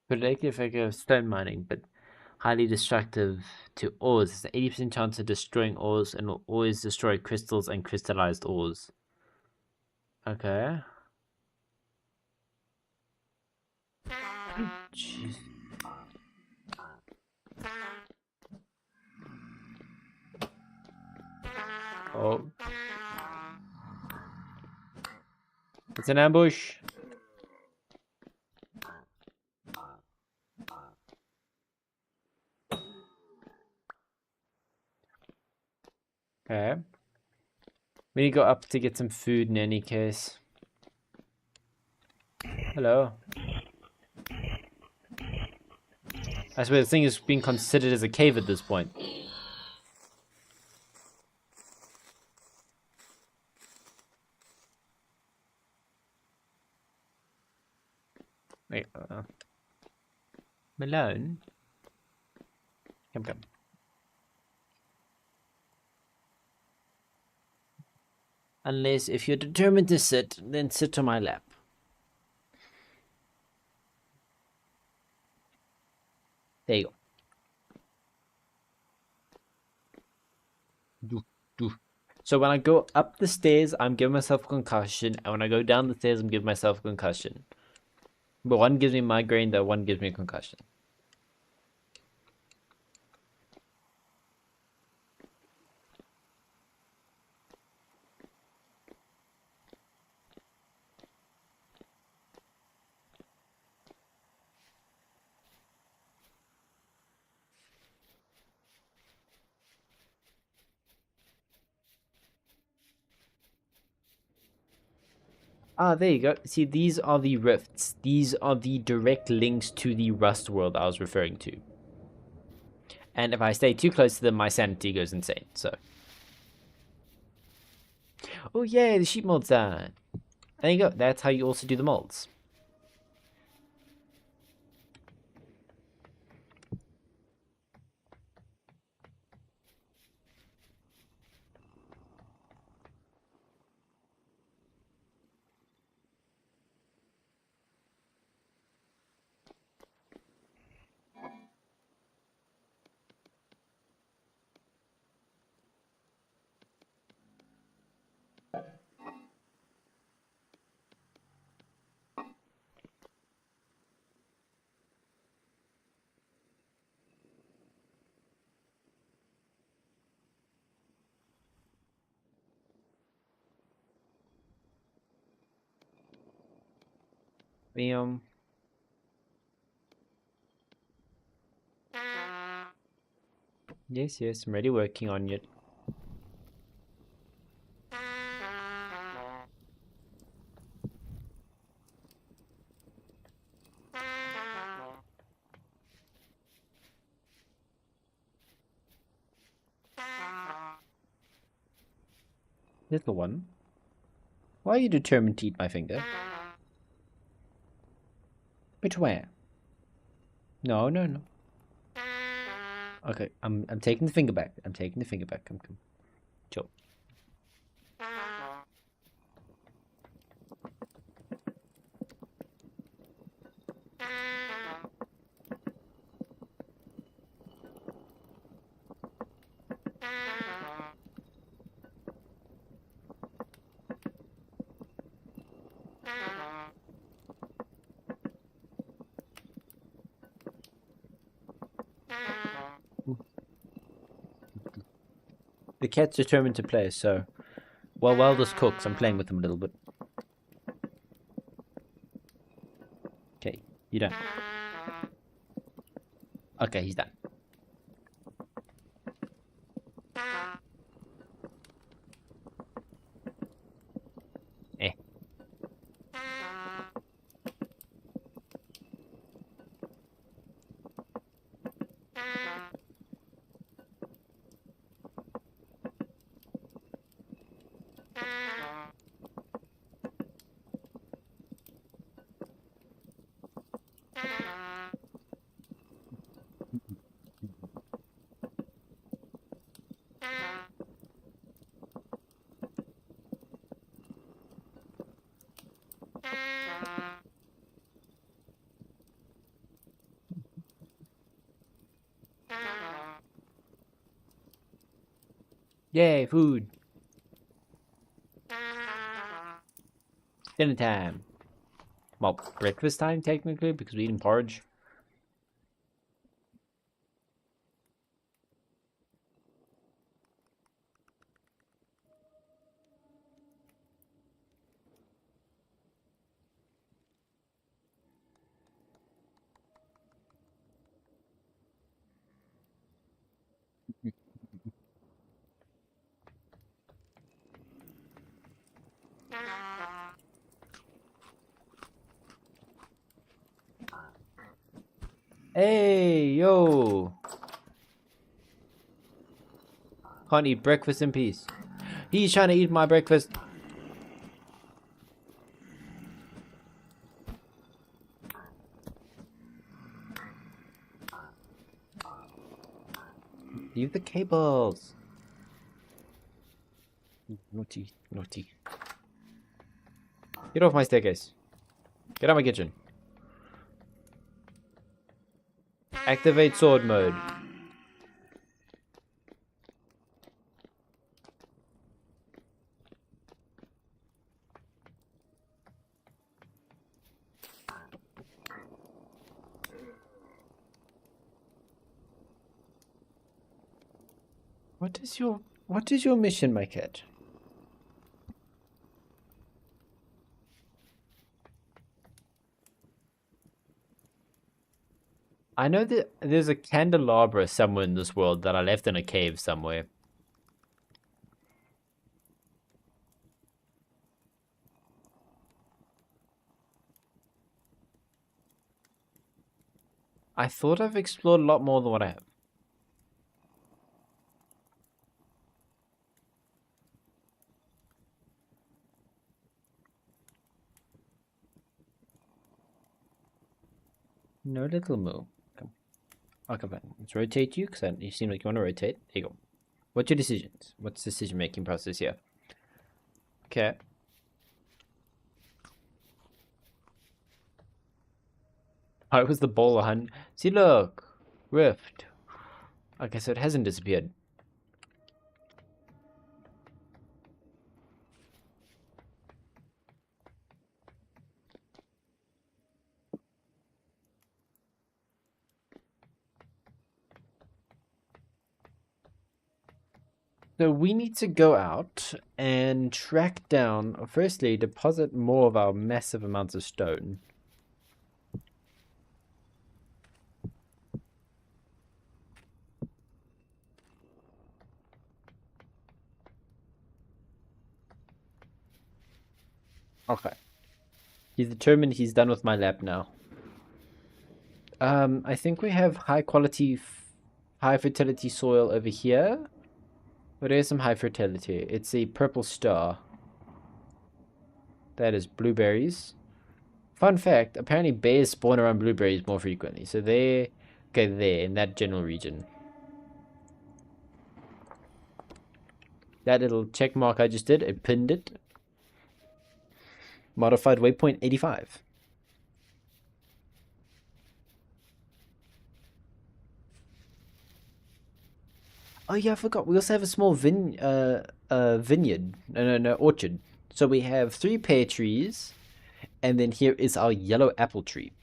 Predictive effect of stone mining, but highly destructive to ores. It's an 80% chance of destroying ores and will always destroy crystals and crystallized ores. Okay. Jeez. Oh. It's an ambush. Okay. We need to go up to get some food in any case. Hello. I swear this thing is being considered as a cave at this point. Wait, Malone? Come. Unless if you're determined to sit, then sit on my lap. There you go. So when I go up the stairs, I'm giving myself a concussion, and when I go down the stairs, I'm giving myself a concussion. But one gives me migraine, the one gives me a concussion. Ah, there you go. See, these are the rifts. These are the direct links to the Rust world I was referring to. And if I stay too close to them, my sanity goes insane, so. Oh, yeah, the sheep mold's done. There you go. That's how you also do the molds. Um, Yes, yes, I'm already working on it. Little one, why are you determined to eat my finger? But where? No, no, no. Okay, I'm taking the finger back. I'm taking the finger back. Come. Chill. The cat's determined to play, so while this cooks, I'm playing with him a little bit. Okay, you done. Okay, he's done. Eh. Yay, food. Dinner time. Well, breakfast time, technically, because we're eating porridge. Hey, yo. Can't eat breakfast in peace. He's trying to eat my breakfast. Leave the cables. Naughty, naughty. Get off my staircase. Get out of my kitchen. Activate sword mode. What is your mission, my cat? I know that there's a candelabra somewhere in this world that I left in a cave somewhere. I thought I've explored a lot more than what I have. No, little moo. Come. I'll come back. Let's rotate you, because you seem like you want to rotate. There you go. What's your decisions? What's the decision-making process here? Okay. Why was the ball 100? See, look! Rift. Okay, so it hasn't disappeared. So we need to go out and track down, or firstly, deposit more of our massive amounts of stone. Okay. He's determined he's done with my lab now. I think we have high quality, high fertility soil over here. But there's some high fertility. It's a purple star. That is blueberries. Fun fact, apparently bears spawn around blueberries more frequently. So they're, okay, there, in that general region. That little check mark I just did, I pinned it. Modified waypoint 85. Oh yeah, I forgot. We also have a small vineyard. No, orchard. So we have 3 pear trees, and then here is our yellow apple tree.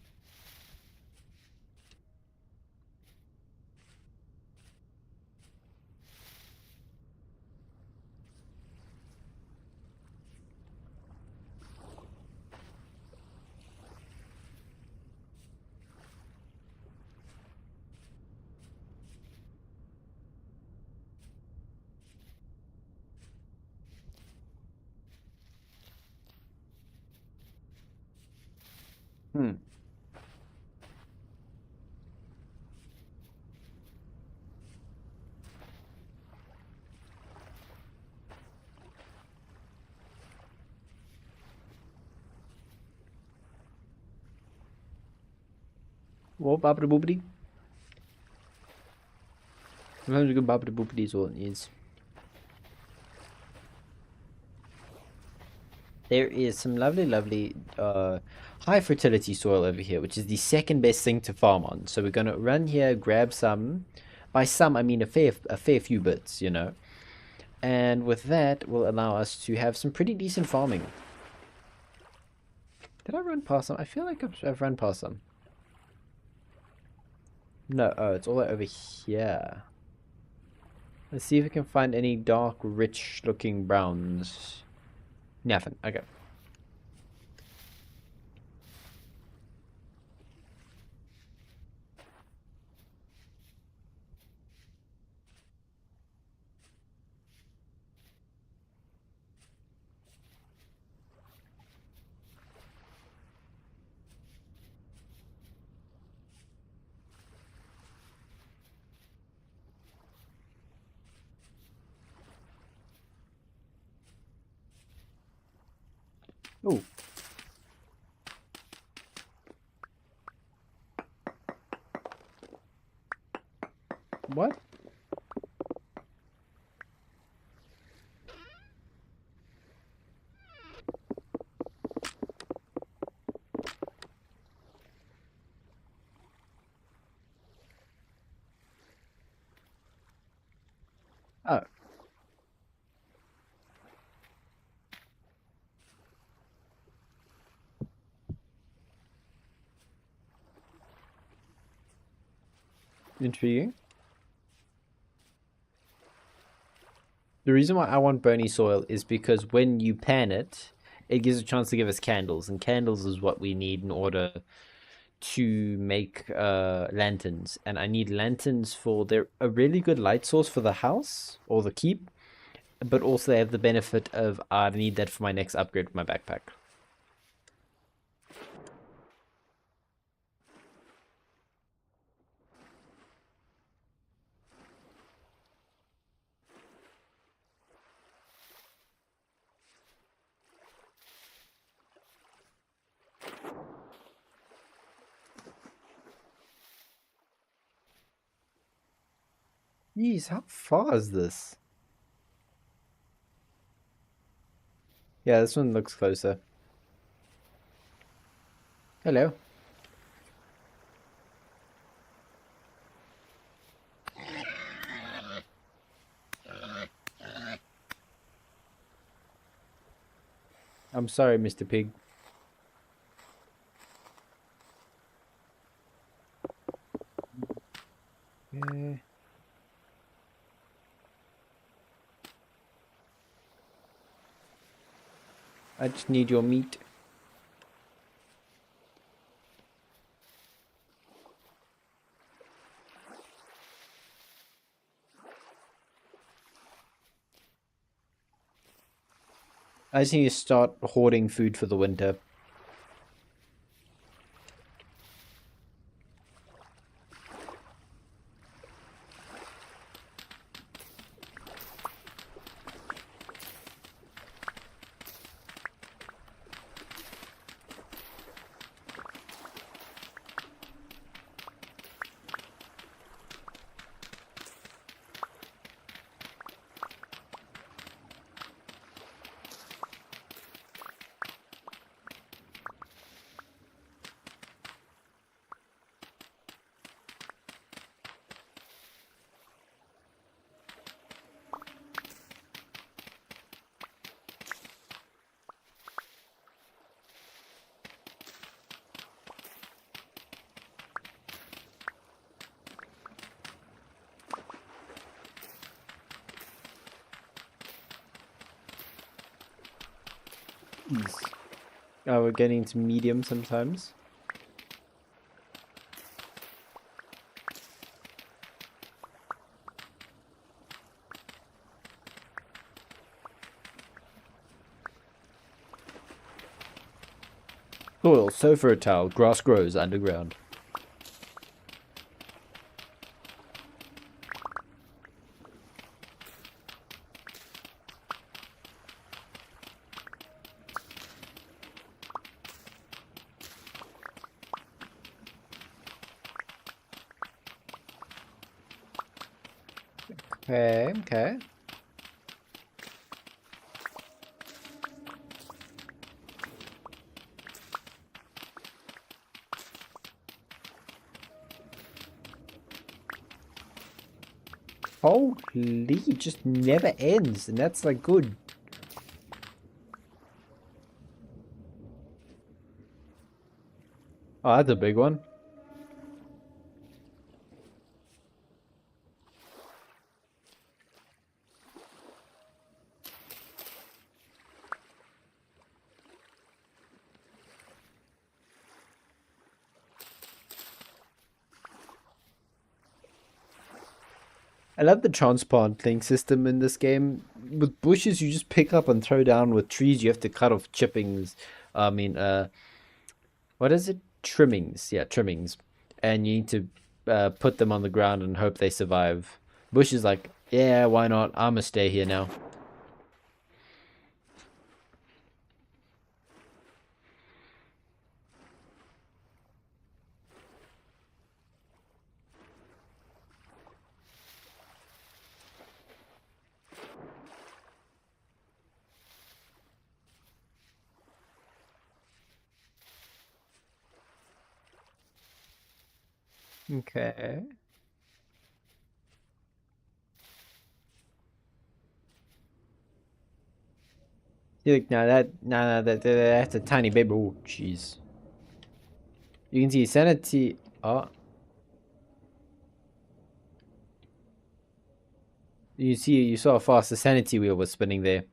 Hmm. Well, bobbity boopity. Sometimes we go bobbity boopity is all it needs. There is some lovely high fertility soil over here, which is the second best thing to farm on. So we're gonna run here, grab some. By some, I mean a fair few bits, you know. And with that, will allow us to have some pretty decent farming. Did I run past some? I feel like I've run past some. No, oh, it's all over here. Let's see if we can find any dark, rich-looking browns. Nothing. Okay. Oh. What? Oh. Intriguing. The reason why I want bony soil is because when you pan it, it gives a chance to give us candles, and candles is what we need in order to make lanterns. And I need lanterns for they're a really good light source for the house or the keep, but also they have the benefit of I need that for my next upgrade with my backpack. Jeez, how far is this? Yeah, this one looks closer. Hello. I'm sorry, Mr. Pig. Yeah. I just need your meat. I just need to start hoarding food for the winter. Oh, we're getting to medium sometimes. Soil so fertile, grass grows underground. Okay, okay. Holy, it just never ends, and that's like good. Oh, that's a big one. I love the transplanting system in this game. With bushes, you just pick up and throw down. With trees, you have to cut off chippings. I mean, what is it? Trimmings. Yeah, trimmings. And you need to put them on the ground and hope they survive. Bush is like, yeah, why not? I'm gonna stay here now. Okay. You look now that's a tiny baby. Oh, jeez. You can see sanity. Oh, you saw how fast the sanity wheel was spinning there.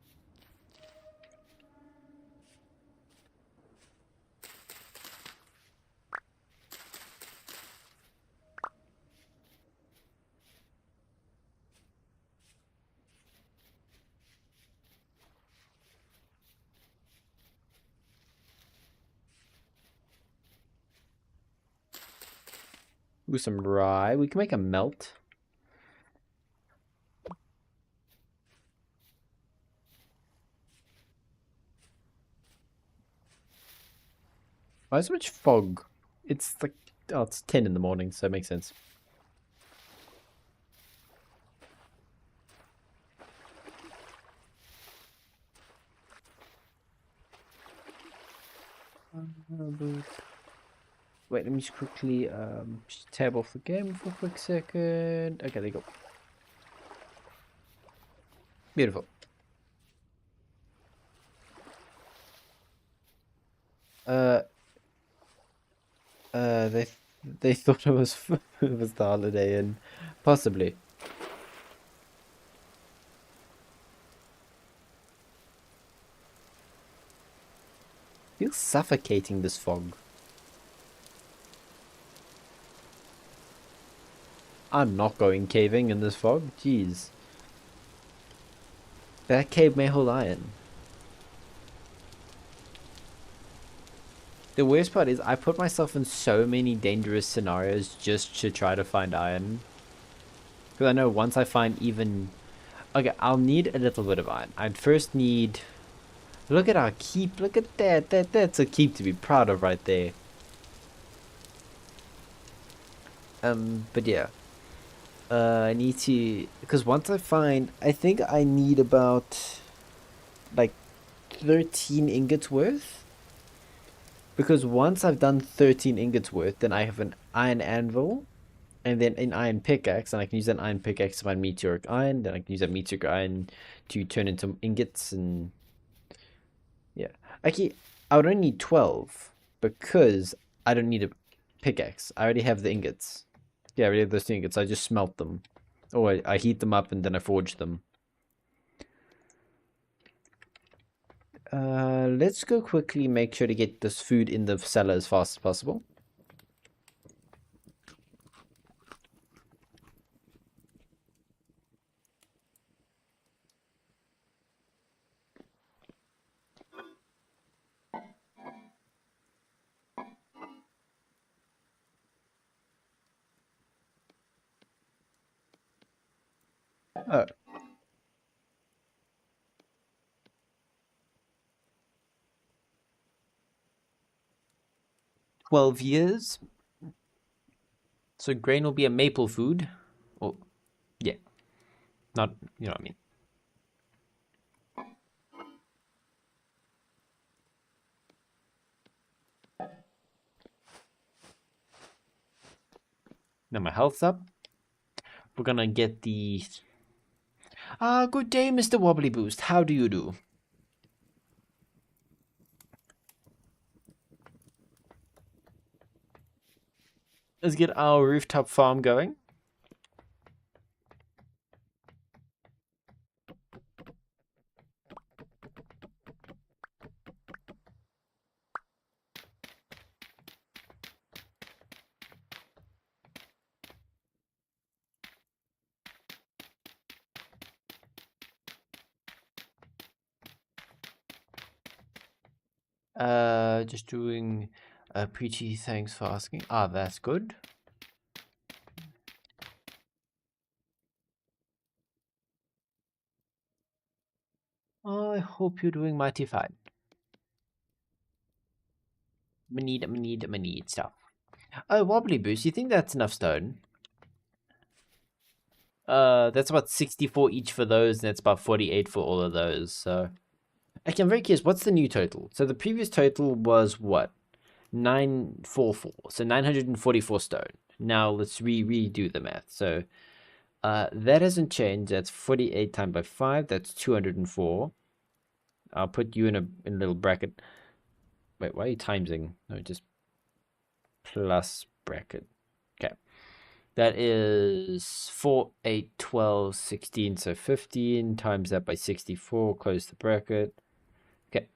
Ooh, some rye. We can make a melt. Why so much fog? It's like, oh, it's 10 in the morning, so it makes sense. Wait, let me just quickly just tab off the game for a quick second. Okay, there you go. Beautiful. Uh, they thought it was it was the holiday, and possibly. Feels suffocating, this fog. I'm not going caving in this fog. Jeez. That cave may hold iron. The worst part is I put myself in so many dangerous scenarios just to try to find iron. Because I know once I find even... Okay, I'll need a little bit of iron. I'd first need... Look at our keep. Look at that. That's a keep to be proud of right there. But yeah. I need to... Because once I find... I think I need about... Like 13 ingots worth. Because once I've done 13 ingots worth, then I have an iron anvil. And then an iron pickaxe. And I can use that iron pickaxe to find meteoric iron. Then I can use that meteoric iron to turn into ingots and... Yeah. Actually, I would only need 12. Because I don't need a pickaxe. I already have the ingots. Yeah, I already have those ingots. I just smelt them. Or I heat them up and then I forge them. Let's go quickly make sure to get this food in the cellar as fast as possible. Oh, 12 years. So grain will be a maple food. Oh, yeah. Not, you know what I mean. Now my health's up. We're gonna get the... good day, Mr. Wobbly Boost. How do you do? Let's get our rooftop farm going. Just doing preachy, thanks for asking. Ah, that's good. I hope you're doing mighty fine. I need stuff. Oh, Wobbly Boost, you think that's enough stone? That's about 64 each for those, and that's about 48 for all of those, so... Okay, I'm very curious, what's the new total? So the previous total was what? 944, so 944 stone. Now let's redo the math. So that hasn't changed. That's 48 times by 5. That's 204. I'll put you in a little bracket. Wait, why are you timesing? No, just plus bracket. Okay. That is 4, 8, 12, 16. So 15 times that by 64. Close the bracket. Okay.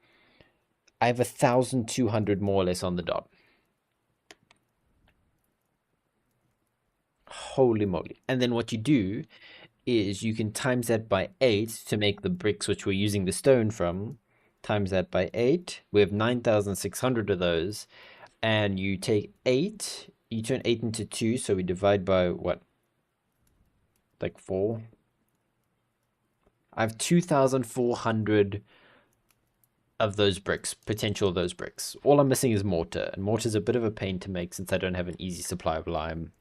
I have 1,200 more or less on the dot. Holy moly. And then what you do is you can times that by 8 to make the bricks which we're using the stone from. Times that by 8. We have 9,600 of those. And you take 8. You turn 8 into 2. So we divide by what? Like 4. I have 2,400 of those bricks. Potential of those bricks. All I'm missing is mortar. And mortar is a bit of a pain to make since I don't have an easy supply of lime.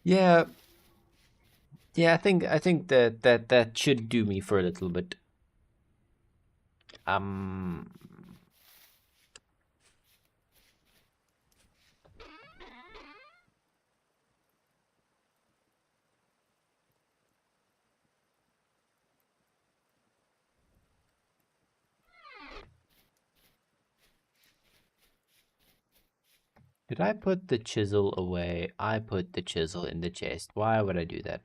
Yeah, yeah, I think that should do me for a little bit. Um, did I put the chisel away? I put the chisel in the chest. Why would I do that?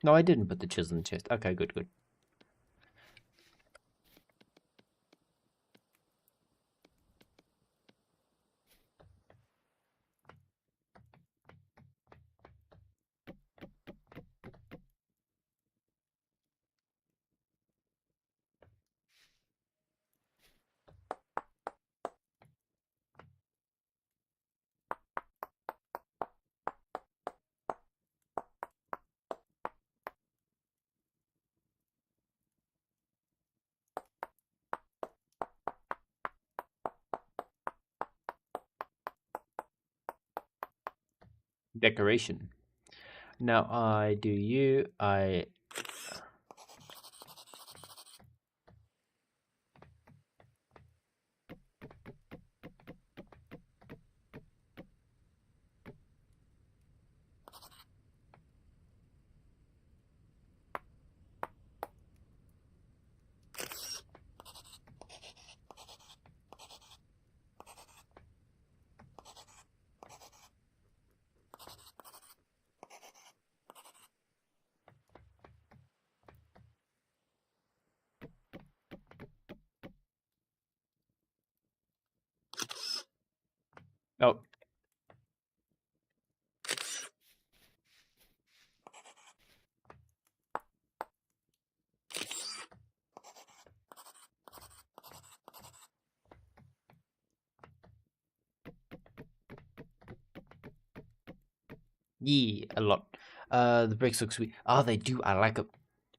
No, I didn't put the chisel in the chest. Okay, good, good. decoration. Now I do you. Oh, yeah, a lot. The bricks look sweet. Oh, they do. I like it.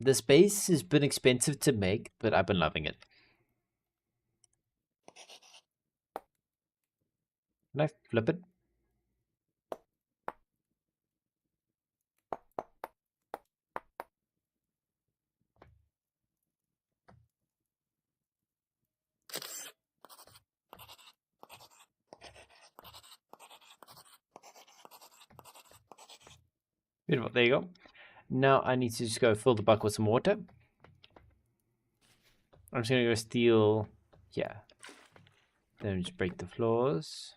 This base has been expensive to make, but I've been loving it. Can I flip it? Beautiful. There you go. Now I need to just go fill the bucket with some water. I'm just gonna go steal. Yeah. Then just break the floors.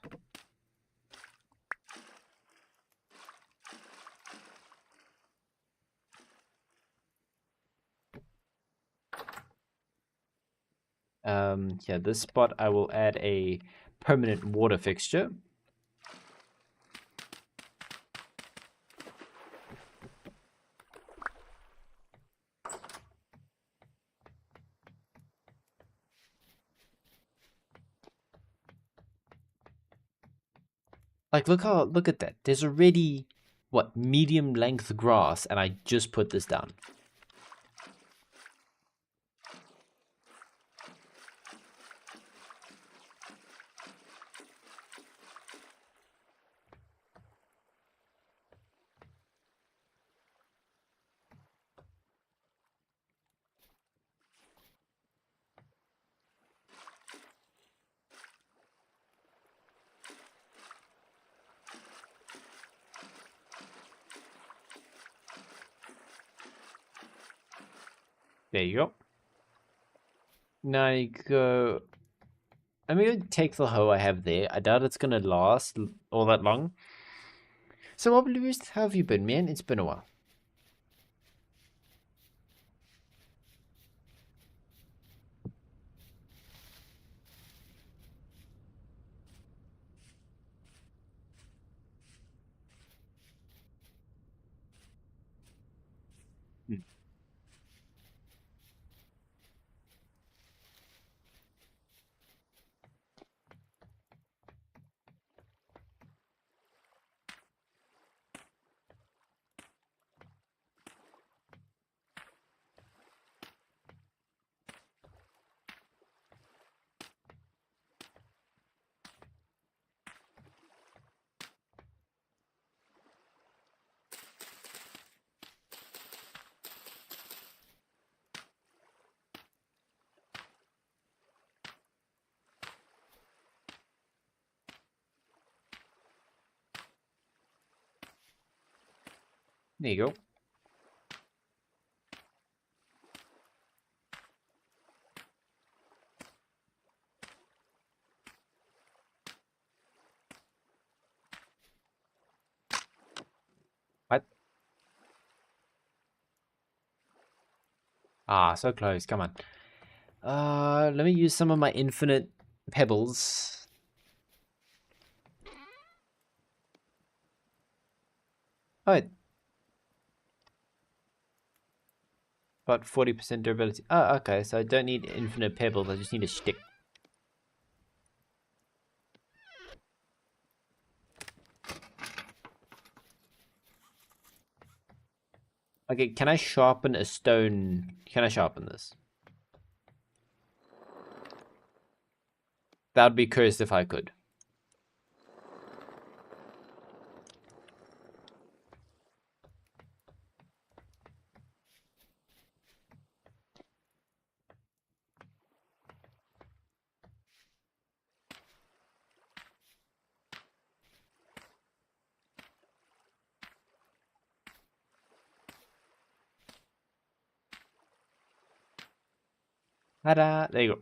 Yeah, this spot I will add a permanent water fixture. Like, look at that. There's already, what, medium length grass, and I just put this down. There you go. Now you go. I'm gonna take the hoe I have there. I doubt it's gonna last all that long. So, what blues have you been, man? It's been a while. Hmm. There you go. What? Ah, so close. Come on. Let me use some of my infinite pebbles. Oh, about 40% durability. Oh, okay. So I don't need infinite pebbles. I just need a stick. Okay, can I sharpen a stone? Can I sharpen this? That would be cursed if I could. Ta-da! There you go.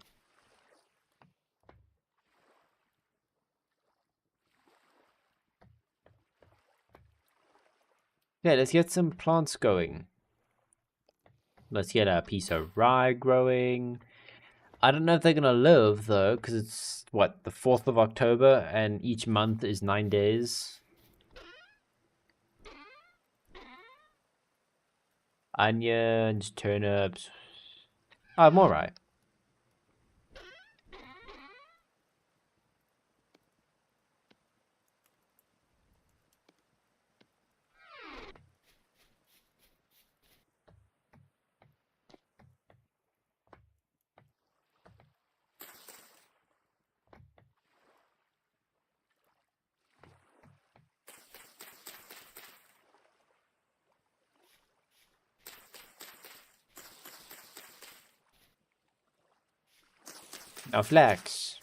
Yeah, let's get some plants going. Let's get a piece of rye growing. I don't know if they're gonna live though, because it's what, the 4th of October, and each month is 9 days. Onions, turnips. I'm alright. Now flax.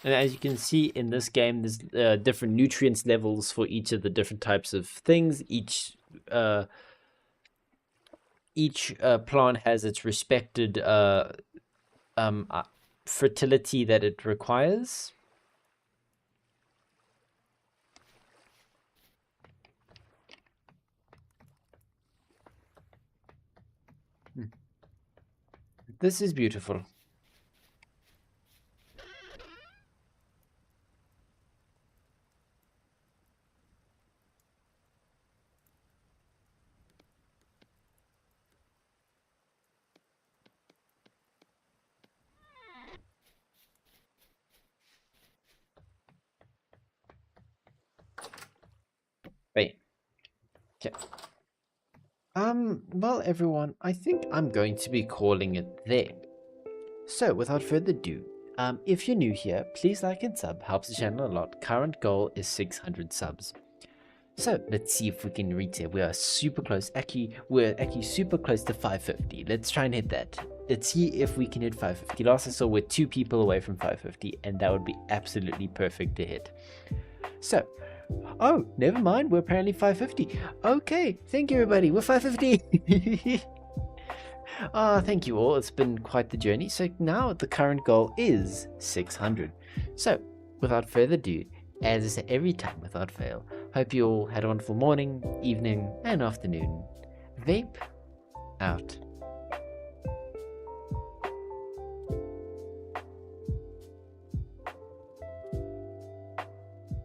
And as you can see in this game, there's different nutrients levels for each of the different types of things. Each plant has its respected fertility that it requires. This is beautiful. Wait. Okay. Well, everyone, I think I'm going to be calling it there. So, without further ado, if you're new here, please like and sub, helps the channel a lot. Current goal is 600 subs. So, let's see if we can reach it. We are super close. We're actually super close to 550. Let's try and hit that. Let's see if we can hit 550. Last I saw, we're 2 people away from 550, and that would be absolutely perfect to hit. So, oh, never mind. We're apparently 550. Okay, thank you, everybody. We're 550. Thank you all. It's been quite the journey. So now the current goal is 600. So, without further ado, as I say every time without fail, hope you all had a wonderful morning, evening, and afternoon. Vape out.